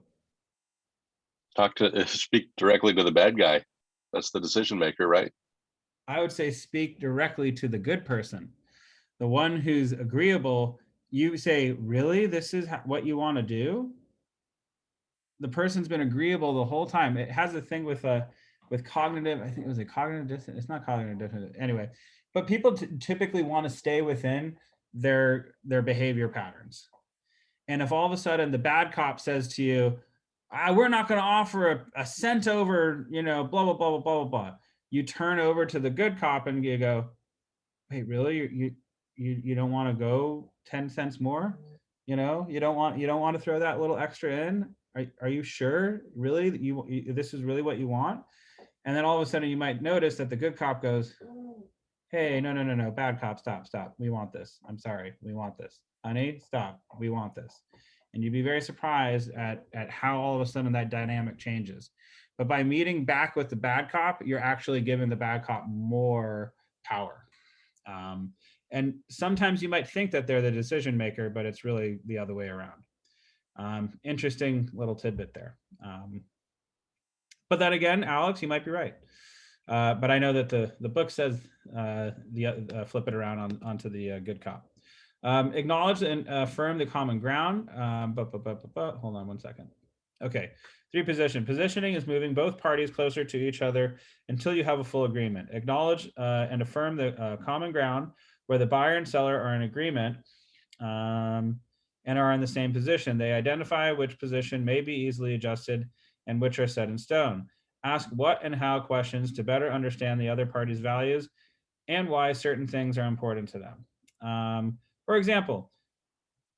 Speak directly to the bad guy. That's the decision maker, right? I would say speak directly to the good person. The one who's agreeable, you say, really, this is what you want to do? The person's been agreeable the whole time. It has a thing with cognitive, I think it was a cognitive dissonance. It's not cognitive dissonance anyway, but people typically want to stay within their behavior patterns. And if all of a sudden the bad cop says to you, we're not going to offer a cent over, you know, blah, blah, blah, blah, blah, blah. You turn over to the good cop and you go, wait, really? You don't want to go 10 cents more? You know, you don't want to throw that little extra in? Are you sure? Really? This is really what you want? And then all of a sudden you might notice that the good cop goes, hey, no, bad cop, stop. We want this. I'm sorry, we want this. Honey, stop, we want this. And you'd be very surprised at how all of a sudden that dynamic changes. But by meeting back with the bad cop, you're actually giving the bad cop more power. And sometimes you might think that they're the decision maker, but it's really the other way around. Interesting little tidbit there. But then again, Alex, you might be right. But I know that the book says flip it around onto the good cop. Acknowledge and affirm the common ground. Hold on one second. Okay, 3, position. Positioning is moving both parties closer to each other until you have a full agreement. Acknowledge and affirm the common ground where the buyer and seller are in agreement and are in the same position. They identify which position may be easily adjusted and which are set in stone. Ask what and how questions to better understand the other party's values and why certain things are important to them. For example,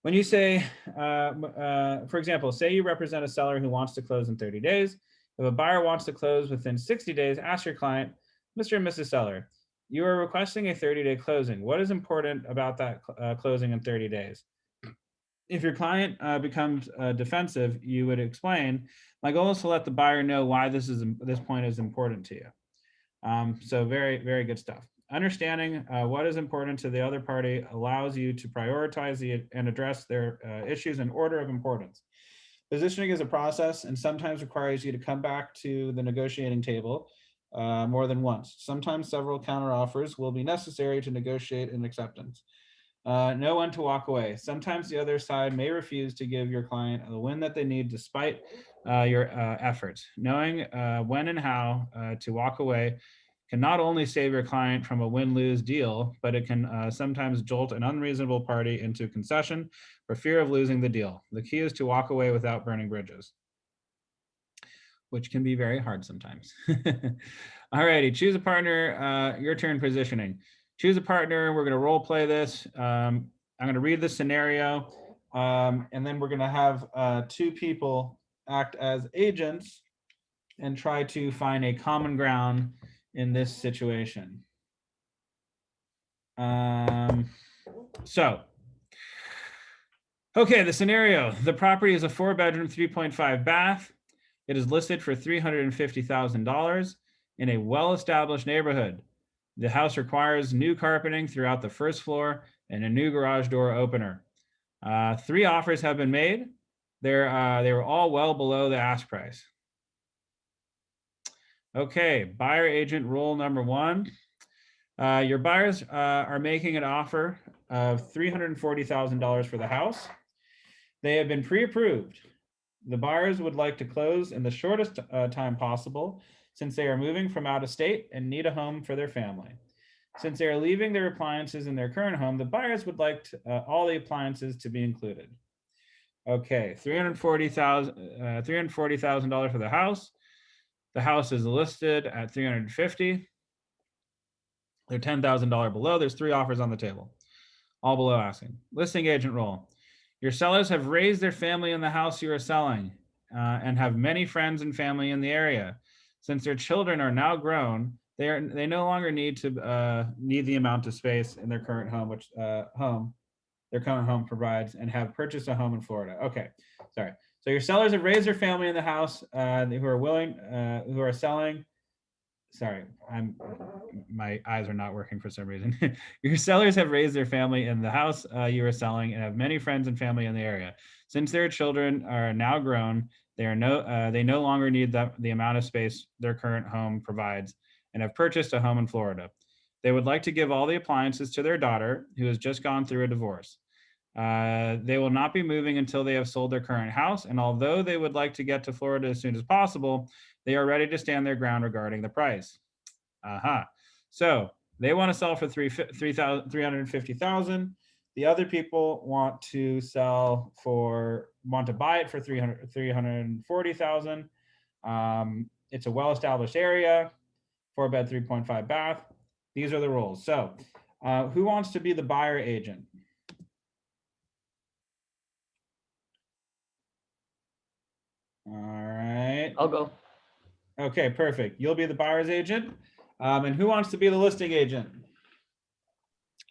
when you say, say you represent a seller who wants to close in 30 days. If a buyer wants to close within 60 days, ask your client, Mr. and Mrs. Seller, you are requesting a 30-day closing. What is important about that closing in 30 days? If your client becomes defensive, you would explain, my goal is to let the buyer know why this point is important to you. So very, very good stuff. Understanding what is important to the other party allows you to prioritize and address their issues in order of importance. Positioning is a process and sometimes requires you to come back to the negotiating table more than once. Sometimes several counteroffers will be necessary to negotiate an acceptance. Know when to walk away. Sometimes the other side may refuse to give your client the win that they need despite your efforts. Knowing when and how to walk away can not only save your client from a win-lose deal, but it can sometimes jolt an unreasonable party into concession for fear of losing the deal. The key is to walk away without burning bridges, which can be very hard sometimes. All righty, choose a partner, your turn positioning. Choose a partner, we're gonna role play this. I'm gonna read the scenario, and then we're gonna have 2 people act as agents and try to find a common ground in this situation. Okay, the scenario. The property is a 4-bedroom, 3.5 bath. It is listed for $350,000 in a well-established neighborhood. The house requires new carpeting throughout the first floor and a new garage door opener. 3 offers have been made. They were all well below the ask price. Okay, buyer agent rule number 1. Your buyers are making an offer of $340,000 for the house. They have been pre-approved. The buyers would like to close in the shortest time possible since they are moving from out of state and need a home for their family. Since they are leaving their appliances in their current home, the buyers would like all the appliances to be included. Okay, $340,000 for the house. The house is listed at $350,000. They're $10,000 below. There's 3 offers on the table, all below asking. Listing agent role. Your sellers have raised their family in the house you are selling and have many friends and family in the area. Since their children are now grown, they no longer need the amount of space in their current home, which their current home provides, and have purchased a home in Florida. Okay, sorry. So your sellers have raised their family in the house who are selling. Sorry, my eyes are not working for some reason. Your sellers have raised their family in the house you are selling and have many friends and family in the area. Since their children are now grown, they no longer need the amount of space their current home provides and have purchased a home in Florida. They would like to give all the appliances to their daughter, who has just gone through a divorce. They will not be moving until they have sold their current house. And although they would like to get to Florida as soon as possible, they are ready to stand their ground regarding the price. So they want to sell for 350,000. The other people want to buy it for 340,000. It's a well-established area, 4-bed, 3.5 bath. These are the rules. So who wants to be the buyer agent? All right. I'll go. Okay, perfect. You'll be the buyer's agent. And who wants to be the listing agent?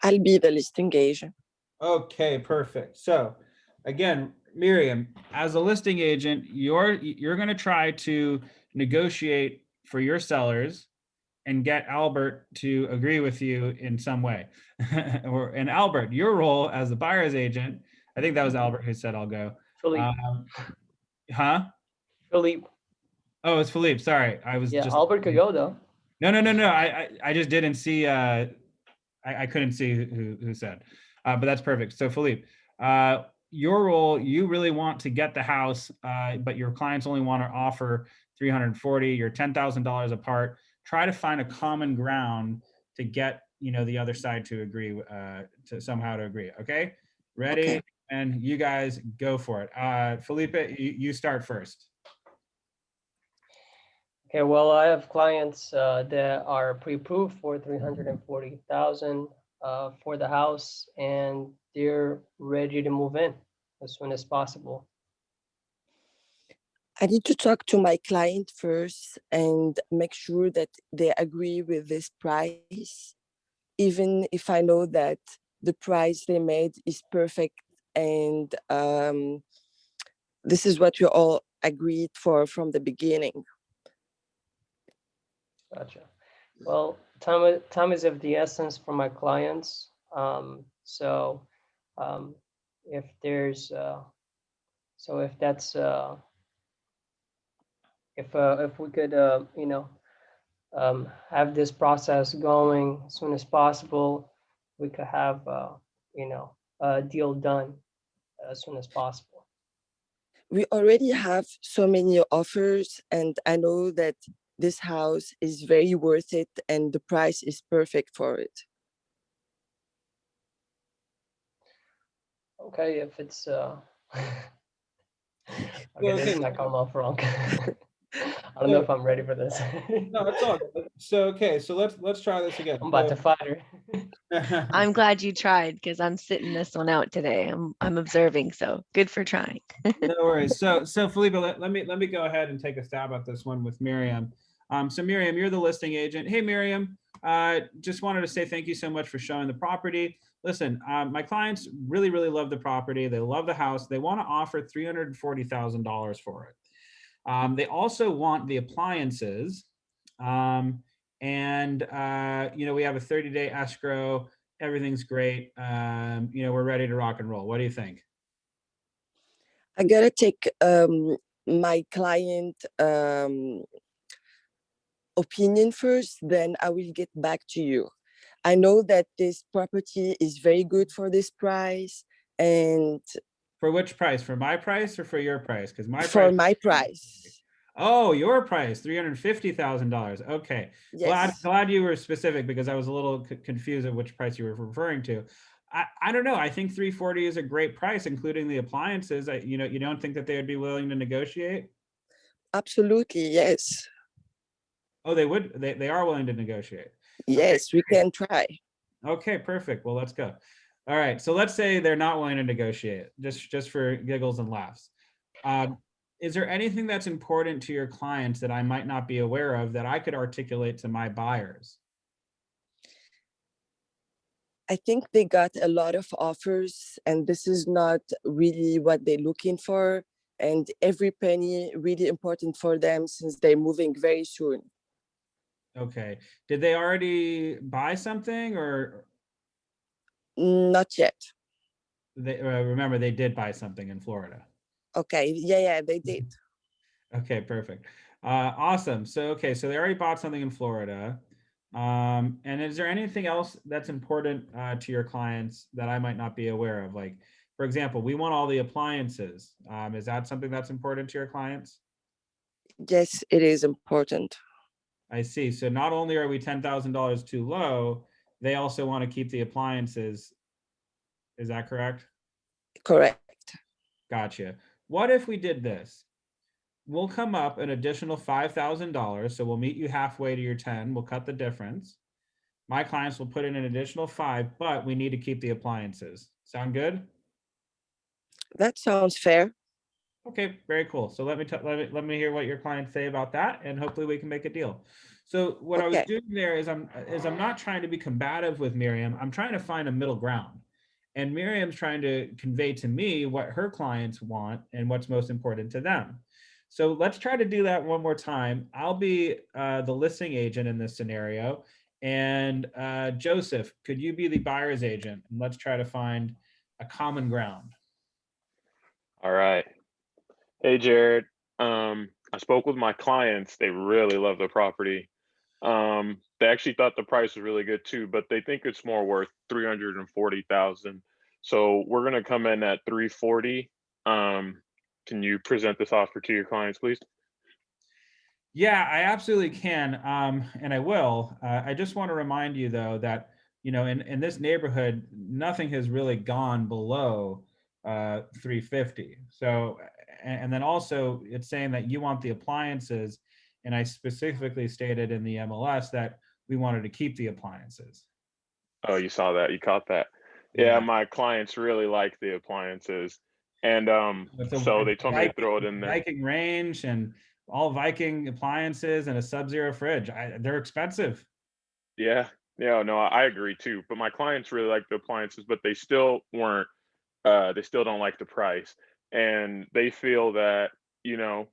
I'll be the listing agent. Okay, perfect. So again, Miriam, as a listing agent, you're going to try to negotiate for your sellers and get Albert to agree with you in some way. And Albert, your role as the buyer's agent, I think that was Albert who said I'll go. Philippe. Huh? Philippe. Oh, it's Philippe. Sorry, I was just. Albert could go though. No. I just didn't see. I couldn't see who said, but that's perfect. So Philippe, your role, you really want to get the house, but your clients only want to offer 340. You're $10,000 apart. Try to find a common ground to get the other side to agree, to somehow to agree. Okay, ready? Okay. And you guys go for it. Felipe, you start first. Okay, well, I have clients that are pre-approved for 340,000 for the house, and they're ready to move in as soon as possible. I need to talk to my client first and make sure that they agree with this price, even if I know that the price they made is perfect and this is what we all agreed for from the beginning. Gotcha. Well, time is of the essence for my clients. If there's if that's if we could have this process going as soon as possible, we could have a deal done as soon as possible. We already have so many offers, and I know that this house is very worth it and the price is perfect for it. Okay, if it's this might come off wrong. I don't know if I'm ready for this. No, it's all good. So let's try this again. I'm about to fight her. I'm glad you tried because I'm sitting this one out today. I'm observing, so good for trying. No worries. So Felipe, let me go ahead and take a stab at this one with Miriam. So Miriam, you're the listing agent. Hey Miriam, just wanted to say thank you so much for showing the property. Listen, my clients really love the property. They love the house. They want to offer $340,000 for it. They also want the appliances, and we have a 30-day escrow. Everything's great. We're ready to rock and roll. What do you think? I gotta take my client opinion first, then I will get back to you. I know that this property is very good for this price. And for which price? For my price or for your price? Because my price. Oh, your price, $350,000. Okay. Yes. Glad you were specific, because I was a little confused at which price you were referring to. I don't know. I think 340 is a great price, including the appliances. You don't think that they would be willing to negotiate? Absolutely, yes. Oh, they would. They are willing to negotiate. Yes, we can try. Okay, perfect. Well, let's go. All right. So let's say they're not willing to negotiate, just for giggles and laughs. Is there anything that's important to your clients that I might not be aware of that I could articulate to my buyers? I think they got a lot of offers, and this is not really what they're looking for. And every penny really important for them since they're moving very soon. Okay. Did they already buy something or? Not yet. They remember they did buy something in Florida. Okay. Yeah, they did. Okay, perfect. Awesome. So they already bought something in Florida. And is there anything else that's important to your clients that I might not be aware of? Like, for example, we want all the appliances. Is that something that's important to your clients? Yes, it is important. I see. So not only are we $10,000 too low, they also want to keep the appliances. Is that correct? Correct. Gotcha. What if we did this? We'll come up an additional $5,000. So we'll meet you halfway to your 10. We'll cut the difference. My clients will put in an additional 5, but we need to keep the appliances. Sound good? That sounds fair. Okay, very cool. So let me hear what your clients say about that, and hopefully we can make a deal. So what I was Okay. doing there is I'm not trying to be combative with Miriam. I'm trying to find a middle ground. And Miriam's trying to convey to me what her clients want and what's most important to them. So let's try to do that one more time. I'll be the listing agent in this scenario. And Joseph, could you be the buyer's agent? And let's try to find a common ground. All right. Hey, Jared. I spoke with my clients. They really love the property. They actually thought the price was really good too, but they think it's more worth 340,000. So we're gonna come in at 340. Can you present this offer to your clients, please? Yeah, I absolutely can, and I will. I just want to remind you, though, that in this neighborhood, nothing has really gone below 350. So, and then also, it's saying that you want the appliances, and I specifically stated in the MLS that we wanted to keep the appliances. Oh, you saw that. You caught that. Yeah, Yeah, my clients really like the appliances. And with a so they told me to throw it in there. Viking range and all Viking appliances and a Sub-Zero fridge. They're expensive. Yeah. Yeah, no, I agree too. But my clients really like the appliances, but they still weren't they still don't like the price. And they feel that, you know,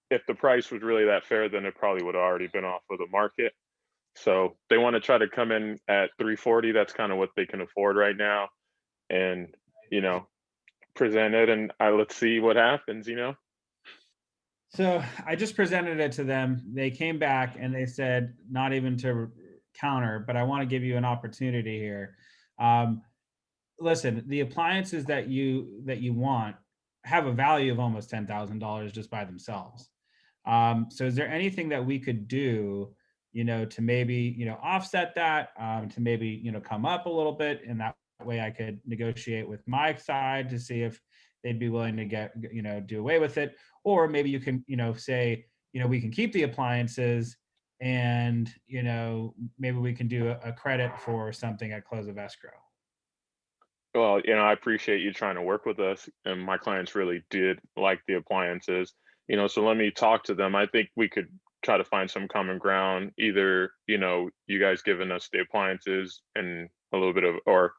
if the price was really that fair, then it probably would have already been off of the market. So they want to try to come in at 340. That's kind of what they can afford right now. And, you know, present it and let's see what happens. So I just presented it to them. They came back and they said, not even to counter, but I want to give you an opportunity here. Listen, the appliances that you want have a value of almost $10,000 just by themselves. So is there anything that we could do, to maybe, offset that, to maybe, come up a little bit, and that way I could negotiate with my side to see if they'd be willing to do away with it, or maybe you can, say, we can keep the appliances, and maybe we can do a credit for something at close of escrow. Well, I appreciate you trying to work with us, and my clients really did like the appliances. So let me talk to them. I think we could try to find some common ground, either, you guys giving us the appliances and a little bit of, or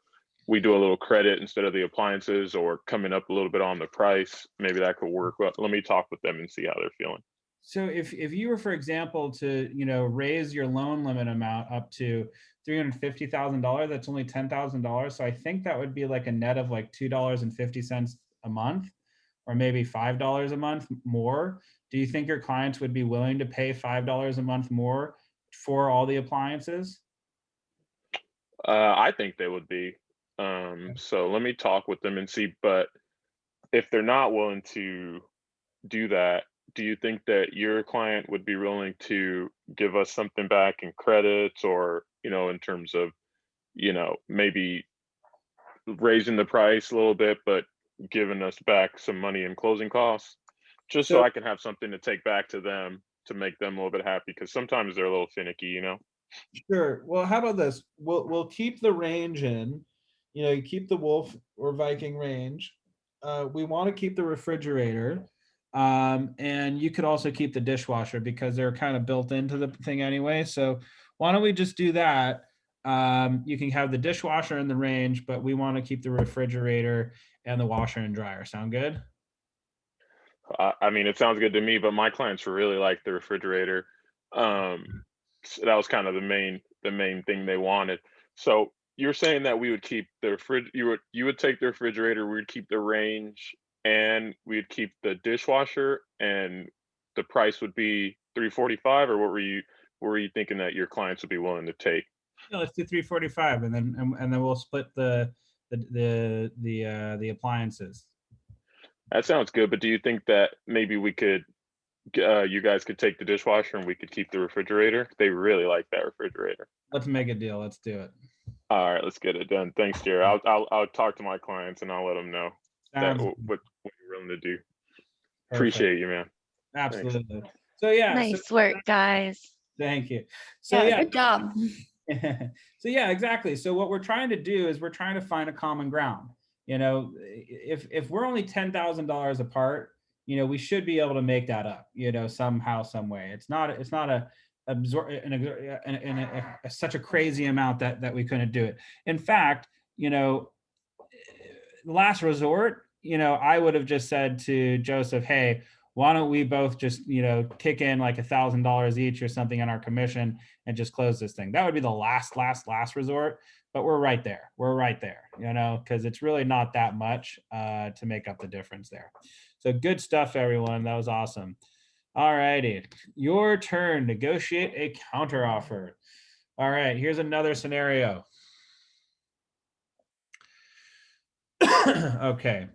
we do a little credit instead of the appliances, or coming up a little bit on the price. Maybe that could work. But let me talk with them and see how they're feeling. So if you were, for example, to raise your loan limit amount up to $350,000, that's only $10,000. So I think that would be like a net of like $2.50 a month, or maybe $5 a month more. Do you think your clients would be willing to pay $5 a month more for all the appliances? I think they would be. So let me talk with them and see. But if they're not willing to do that, do you think that your client would be willing to give us something back in credits, or, in terms of, maybe raising the price a little bit, but giving us back some money in closing costs, just so So I can have something to take back to them to make them a little bit happy? Because sometimes they're a little finicky. sure. Well, how about this? We'll keep the range in. You keep the Wolf or Viking range. We want to keep the refrigerator, and you could also keep the dishwasher because they're kind of built into the thing anyway. So why don't we just do that? You can have the dishwasher in the range, but we want to keep the refrigerator and the washer and dryer. Sound good? I mean, it sounds good to me, but my clients really like the refrigerator. So that was kind of the main thing they wanted. So you're saying that we would keep the you would take the refrigerator, we would keep the range, and we'd keep the dishwasher, and the price would be 345, or what were you thinking that your clients would be willing to take? Yeah, let's do 345, and then we'll split the appliances. That sounds good, but do you think that maybe we could, you guys could take the dishwasher and we could keep the refrigerator? They really like that refrigerator. Let's make a deal. Let's do it. All right, let's get it done. Thanks, Jared. I'll talk to my clients and I'll let them know that Sounds what you're willing to do. perfect. Appreciate you, man. Thanks. Absolutely. So yeah. Nice work, guys. Thank you. So Yeah, good job. So yeah, exactly. So what we're trying to do is we're trying to find a common ground. You know, if we're only $10,000 apart, you know, we should be able to make that up, you know, somehow, some way. It's not such a crazy amount that we couldn't do it. In fact, you know, last resort, you know, I would have just said to Joseph, hey, why don't we both just, you know, kick in like $1,000 each or something on our commission and just close this thing. That would be the last resort, but we're right there. We're right there, you know, because it's really not that much to make up the difference there. So good stuff, everyone. That was awesome. All righty, your turn. Negotiate a counter offer. All right, here's another scenario. Okay.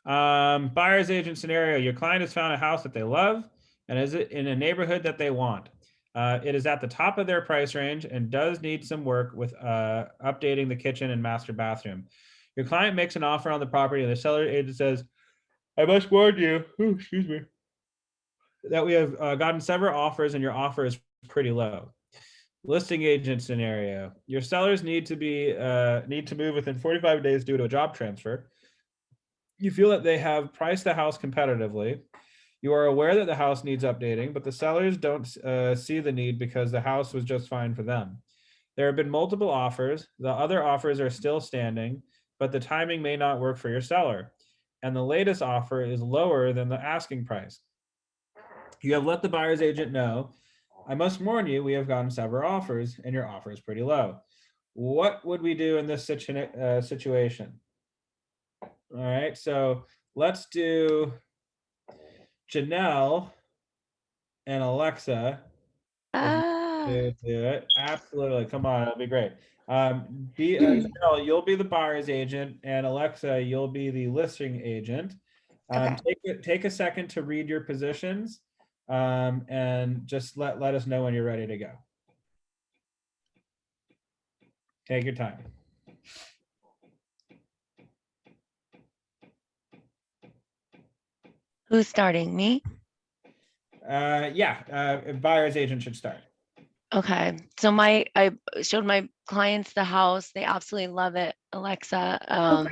Buyer's agent scenario. Your client has found a house that they love and is it in a neighborhood that they want. It is at the top of their price range and does need some work with updating the kitchen and master bathroom. Your client makes an offer on the property and the seller agent says, I must warn you, excuse me, that we have gotten several offers and your offer is pretty low. Listing agent scenario. Your sellers need to move within 45 days due to a job transfer. You feel that they have priced the house competitively. You are aware that the house needs updating, but the sellers don't see the need because the house was just fine for them. There have been multiple offers. The other offers are still standing, but the timing may not work for your seller. And the latest offer is lower than the asking price. You have let the buyer's agent know, I must warn you, we have gotten several offers and your offer is pretty low. What would we do in this situation? All right, so let's do Janelle and Alexa. Do it. Absolutely. Come on, it'll be great. Janelle, you'll be the buyer's agent, and Alexa, you'll be the listing agent. Take a second to read your positions, and just let us know when you're ready to go. Take your time. Who's starting? Me? Buyer's agent should start. Okay. So I showed my clients the house. They absolutely love it, Alexa.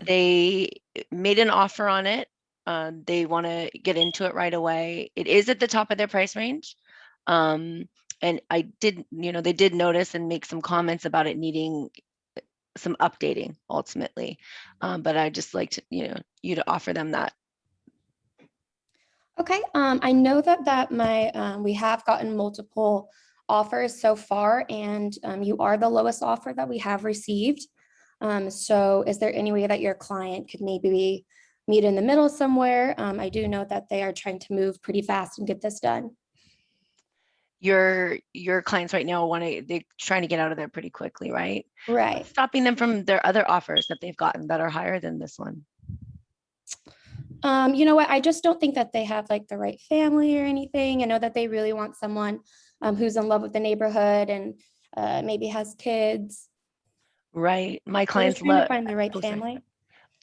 They made an offer on it. They want to get into it right away. It is at the top of their price range. And I did, they did notice and make some comments about it needing some updating ultimately. But I just like to, you to offer them that. Okay, I know that we have gotten multiple offers so far, and you are the lowest offer that we have received. So is there any way that your client could maybe meet in the middle somewhere? I do know that they are trying to move pretty fast and get this done. Your clients right now they're trying to get out of there pretty quickly, right? Right. What's stopping them from their other offers that they've gotten that are higher than this one? You know what? I just don't think that they have like the right family or anything. I know that they really want someone who's in love with the neighborhood and maybe has kids. Right. My clients love to find the right family.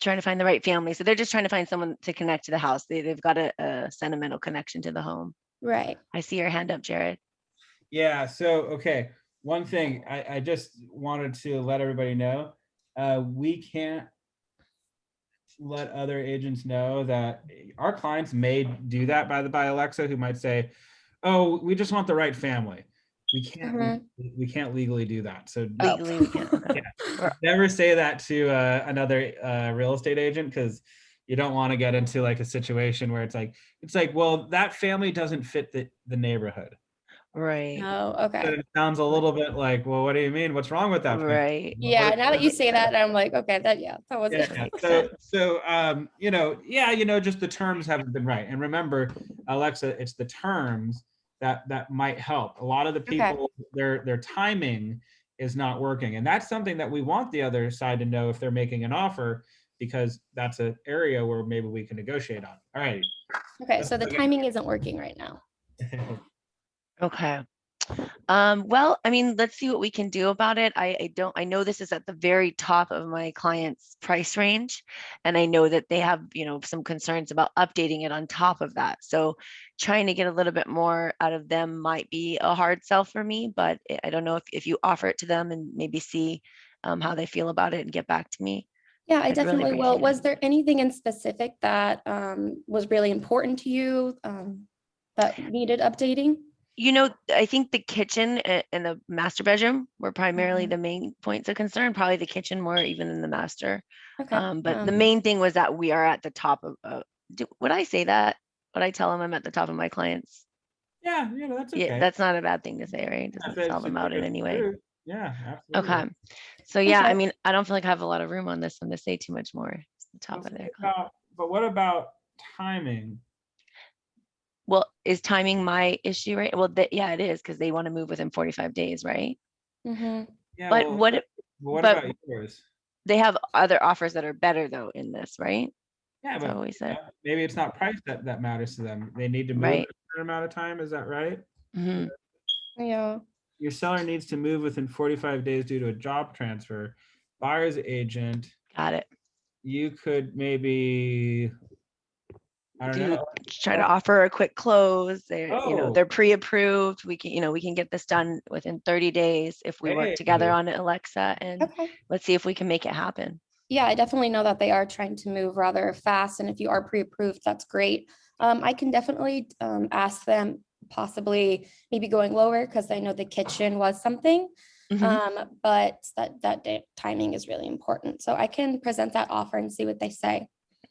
Trying to find the right family. So they're just trying to find someone to connect to the house. They've got a sentimental connection to the home. Right. I see your hand up, Jared. Yeah. So, okay. One thing I just wanted to let everybody know, we can't let other agents know that our clients may do that by Alexa, who might say, oh, we just want the right family. We can't we can't legally do that. So legally we can't. Okay. Never say that to another real estate agent, because you don't want to get into like a situation where it's like, well, that family doesn't fit the neighborhood. Right. Oh, okay. So it sounds a little bit like, well, what do you mean? What's wrong with that? Right. Yeah. Now that you say that, I'm like, okay, that wasn't. Yeah. So just the terms haven't been right. And remember, Alexa, it's the terms that might help. A lot of the Okay. people, their timing is not working. And that's something that we want the other side to know if they're making an offer, because that's an area where maybe we can negotiate on. All right. Okay, so the timing isn't working right now. Okay. Well, I mean, let's see what we can do about it. I know this is at the very top of my client's price range, and I know that they have, some concerns about updating it on top of that. So trying to get a little bit more out of them might be a hard sell for me, but I don't know if you offer it to them and maybe see how they feel about it and get back to me. Yeah, I I'd really definitely will. appreciate it. Was there anything in specific that was really important to you that needed updating? I think the kitchen and the master bedroom were primarily Mhm. the main points of concern, probably the kitchen more even than the master. Okay. But the main thing was that we are at the top of, would I say that? Would I tell them I'm at the top of my clients? Yeah, that's okay. Yeah, that's not a bad thing to say, right? If Doesn't it's- sell them if out in it's any way. true. Yeah, absolutely. Okay. So yeah, I Okay. mean, I don't feel like I have a lot of room on this one to say too much more. It's the top of their client. But what about timing? Well, is timing my issue, right? Well, yeah, it is, because they want to move within 45 days, right? Mhm. Yeah, But well, what what but about yours? they have other offers that are better though in this, right? Yeah, That's but what we said, maybe it's not price that matters to them. They need to move in right? a certain amount of time. Is that right? hmm Yeah. Your seller needs to move within 45 days due to a job transfer. Buyer's agent, Got it. you could maybe, I don't know. Try to offer a quick close. Oh. They're pre-approved. We can get this done within 30 days if we work together Hey. on it, Alexa, and Okay. let's see if we can make it happen. Yeah, I definitely know that they are trying to move rather fast, and if you are pre-approved, that's great. I can definitely ask them possibly maybe going lower because I know the kitchen was something, but that timing is really important. So I can present that offer and see what they say.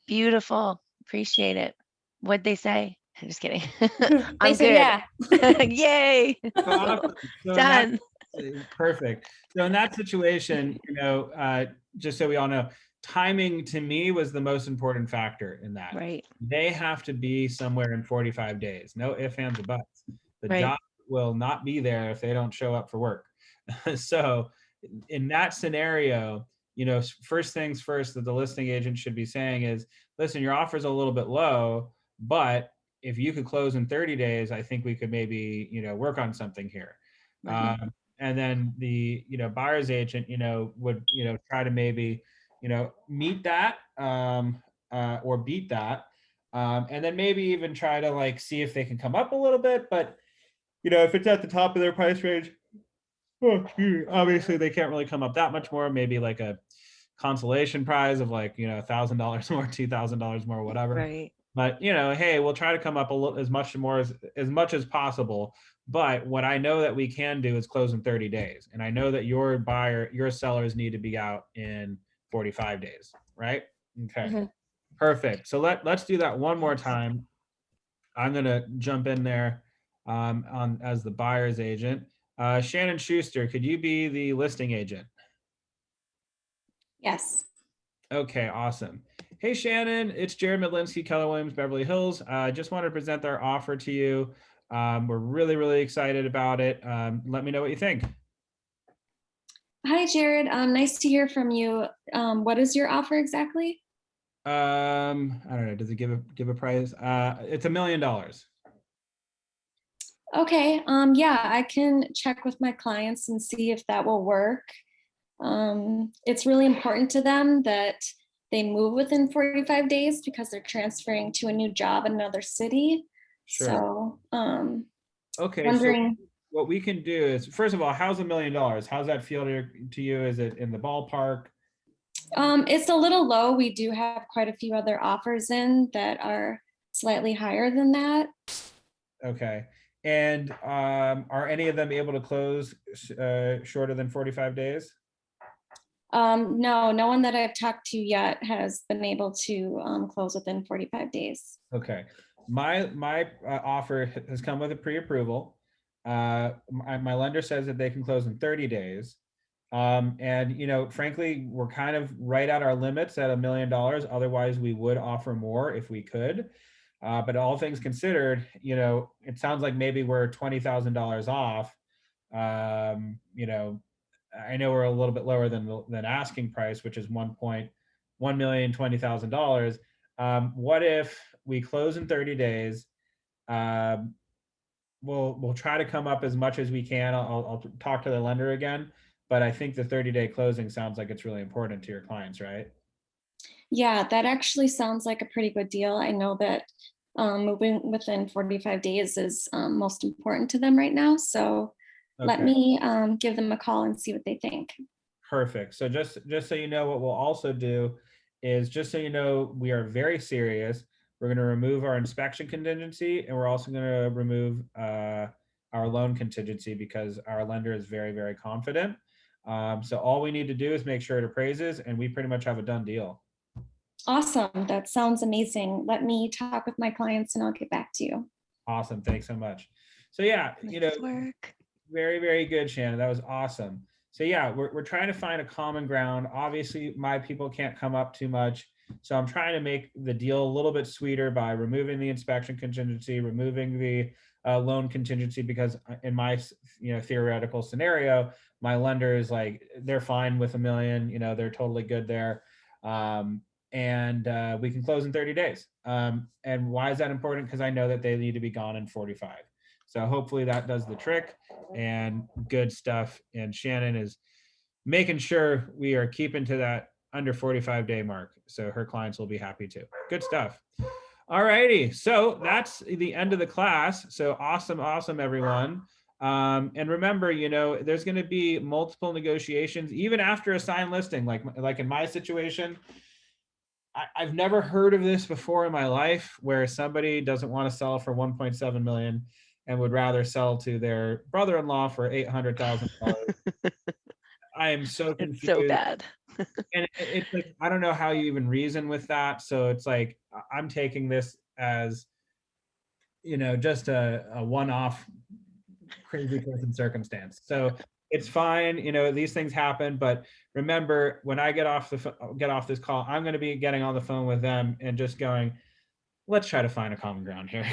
Beautiful. Appreciate it. What'd they say? I'm just kidding. They I'm said good. Yay. Awesome. So in Done. Perfect. So in that situation, just so we all know, timing to me was the most important factor in that. Right. They have to be somewhere in 45 days. No ifs, ands, or buts. The Right. job will not be there if they don't show up for work. So in that scenario, first things first that the listing agent should be saying is, listen, your offer's a little bit low, but if you could close in 30 days, I think we could maybe, work on something here. Right. And then the, buyer's agent, would, try to maybe, meet that or beat that. And then maybe even try to see if they can come up a little bit. But, if it's at the top of their price range, obviously they can't really come up that much more. Maybe like a consolation prize of $1,000 more, $2,000 more, whatever. Right. But hey, we'll try to come up a little as much as possible. But what I know that we can do is close in 30 days, and I know that your sellers need to be out in 45 days, right? Okay, perfect. So let's do that one more time. I'm gonna jump in there on as the buyer's agent. Shannon Schuster, could you be the listing agent? Yes. Okay, awesome. Hey, Shannon, it's Jared Medlinski, Keller Williams, Beverly Hills. I just wanted to present our offer to you. We're really, really excited about it. Let me know what you think. Hi, Jared. Nice to hear from you. What is your offer exactly? I don't know. Does it give a price? It's $1 million. Okay. Yeah, I can check with my clients and see if that will work. It's really important to them that they move within 45 days because they're transferring to a new job in another city. Sure. So, Okay. wondering. So what we can do is, first of all, how's $1 million? How's that feel to you? Is it in the ballpark? It's a little low. We do have quite a few other offers in that are slightly higher than that. Okay. And are any of them able to close shorter than 45 days? No, no one that I've talked to yet has been able to close within 45 days. Okay. My offer has come with a pre-approval. My lender says that they can close in 30 days. And frankly, we're kind of right at our limits at $1 million. Otherwise, we would offer more if we could. But all things considered, you know, it sounds like maybe we're $20,000 off. You know, I know we're a little bit lower than asking price, which is $1,020,000. What if we close in 30 days? We'll try to come up as much as we can. I'll talk to the lender again, but I think the 30-day closing sounds like it's really important to your clients, right? Yeah, that actually sounds like a pretty good deal. I know that moving within 45 days is most important to them right now. So let Okay. me give them a call and see what they think. Perfect. So just so you know, what we'll also do is, just so you know, we are very serious. We're going to remove our inspection contingency, and we're also going to remove our loan contingency because our lender is very, very confident. So all we need to do is make sure it appraises, and we pretty much have a done deal. Awesome. That sounds amazing. Let me talk with my clients and I'll get back to you. Awesome. Thanks so much. So yeah, you know, Nice work. very, very good, Shannon. That was awesome. So yeah, we're trying to find a common ground. Obviously, my people can't come up too much. So I'm trying to make the deal a little bit sweeter by removing the inspection contingency, removing the loan contingency, because in my, you know, theoretical scenario, my lender is like, they're fine with $1 million, you know, they're totally good there. And we can close in 30 days. And why is that important? Because I know that they need to be gone in 45. So hopefully that does the trick, and good stuff. And Shannon is making sure we are keeping to that under 45-day mark. So her clients will be happy too. Good stuff. All righty. So that's the end of the class. So awesome, awesome, everyone. And remember, you know, there's going to be multiple negotiations even after a signed listing. Like in my situation, I've never heard of this before in my life, where somebody doesn't want to sell for 1.7 million and would rather sell to their brother-in-law for $800,000. I am so confused. It's so bad. And it's like, I don't know how you even reason with that. So it's like, I'm taking this as, you know, just a one-off crazy person circumstance. So it's fine. You know, these things happen, but remember, when I get off this call, I'm going to be getting on the phone with them and just going, let's try to find a common ground here.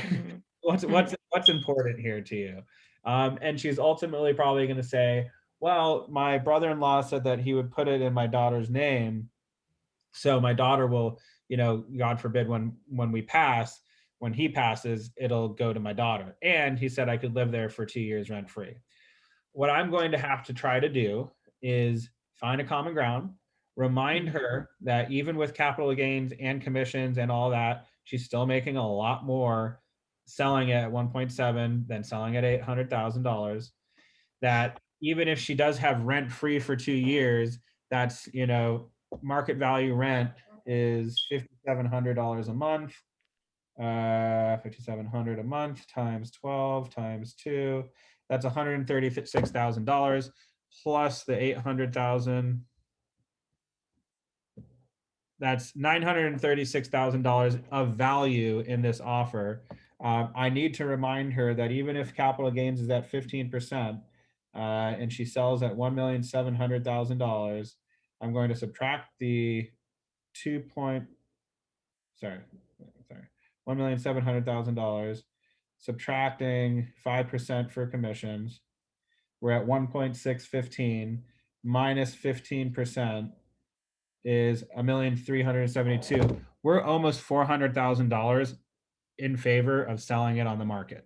What's important here to you? And she's ultimately probably going to say, well, my brother-in-law said that he would put it in my daughter's name. So my daughter will, you know, God forbid, when he passes, it'll go to my daughter. And he said I could live there for 2 years rent-free. What I'm going to have to try to do is find a common ground, remind her that even with capital gains and commissions and all that, she's still making a lot more selling it at 1.7 than selling at $800,000. That even if she does have rent free for 2 years, that's, you know, market value rent is $5,700 a month. 5,700 a month times 12 times 2. That's $136,000 plus the 800,000. That's $936,000 of value in this offer. I need to remind her that even if capital gains is at 15%, and she sells at $1,700,000, I'm going to subtract the $1,700,000, subtracting 5% for commissions. We're at 1.615 minus 15% is $1,372,000. We're almost $400,000 in favor of selling it on the market.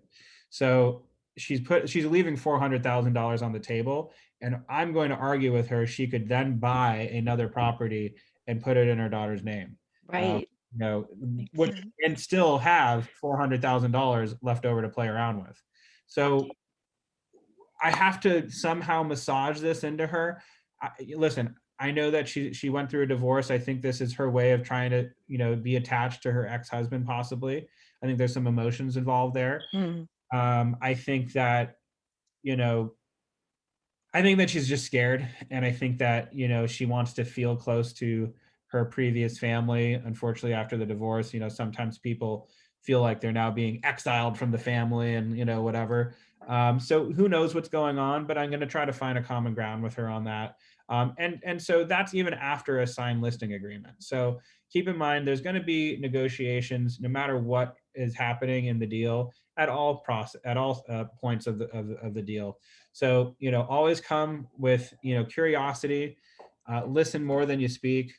So she's leaving $400,000 on the table, and I'm going to argue with her she could then buy another property and put it in her daughter's name. Right. You know, and still have $400,000 left over to play around with. So I have to somehow massage this into her. Listen, I know that she went through a divorce. I think this is her way of trying to, you know, be attached to her ex-husband, possibly. I think there's some emotions involved there. I think that, you know, I think that she's just scared. And I think that, you know, she wants to feel close to her previous family. Unfortunately, after the divorce, you know, sometimes people feel like they're now being exiled from the family and, you know, whatever. So who knows what's going on, but I'm going to try to find a common ground with her on that. And so that's even after a signed listing agreement. So keep in mind, there's going to be negotiations no matter what is happening in the deal at all points of the deal. So, you know, always come with, you know, curiosity, listen more than you speak.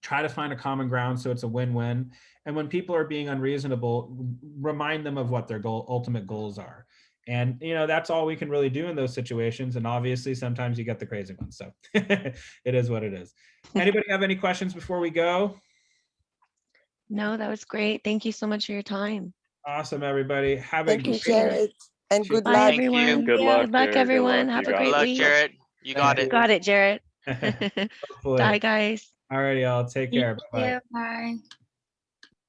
Try to find a common ground so it's a win-win. And when people are being unreasonable, remind them of what their ultimate goals are. And, you know, that's all we can really do in those situations. And obviously, sometimes you get the crazy ones. So it is what it is. Anybody have any questions before we go? No, that was great. Thank you so much for your time. Awesome, everybody. Have a Thank you, great Jared, and good Bye, luck. Thank you. everyone. Good luck, Good luck, Jared. Good everyone. luck. Have You a got great Good it. luck, week. Jared. You got it. Got it, Jared. Hopefully. Bye, guys. All righty, y'all. Take care. Bye-bye. Bye.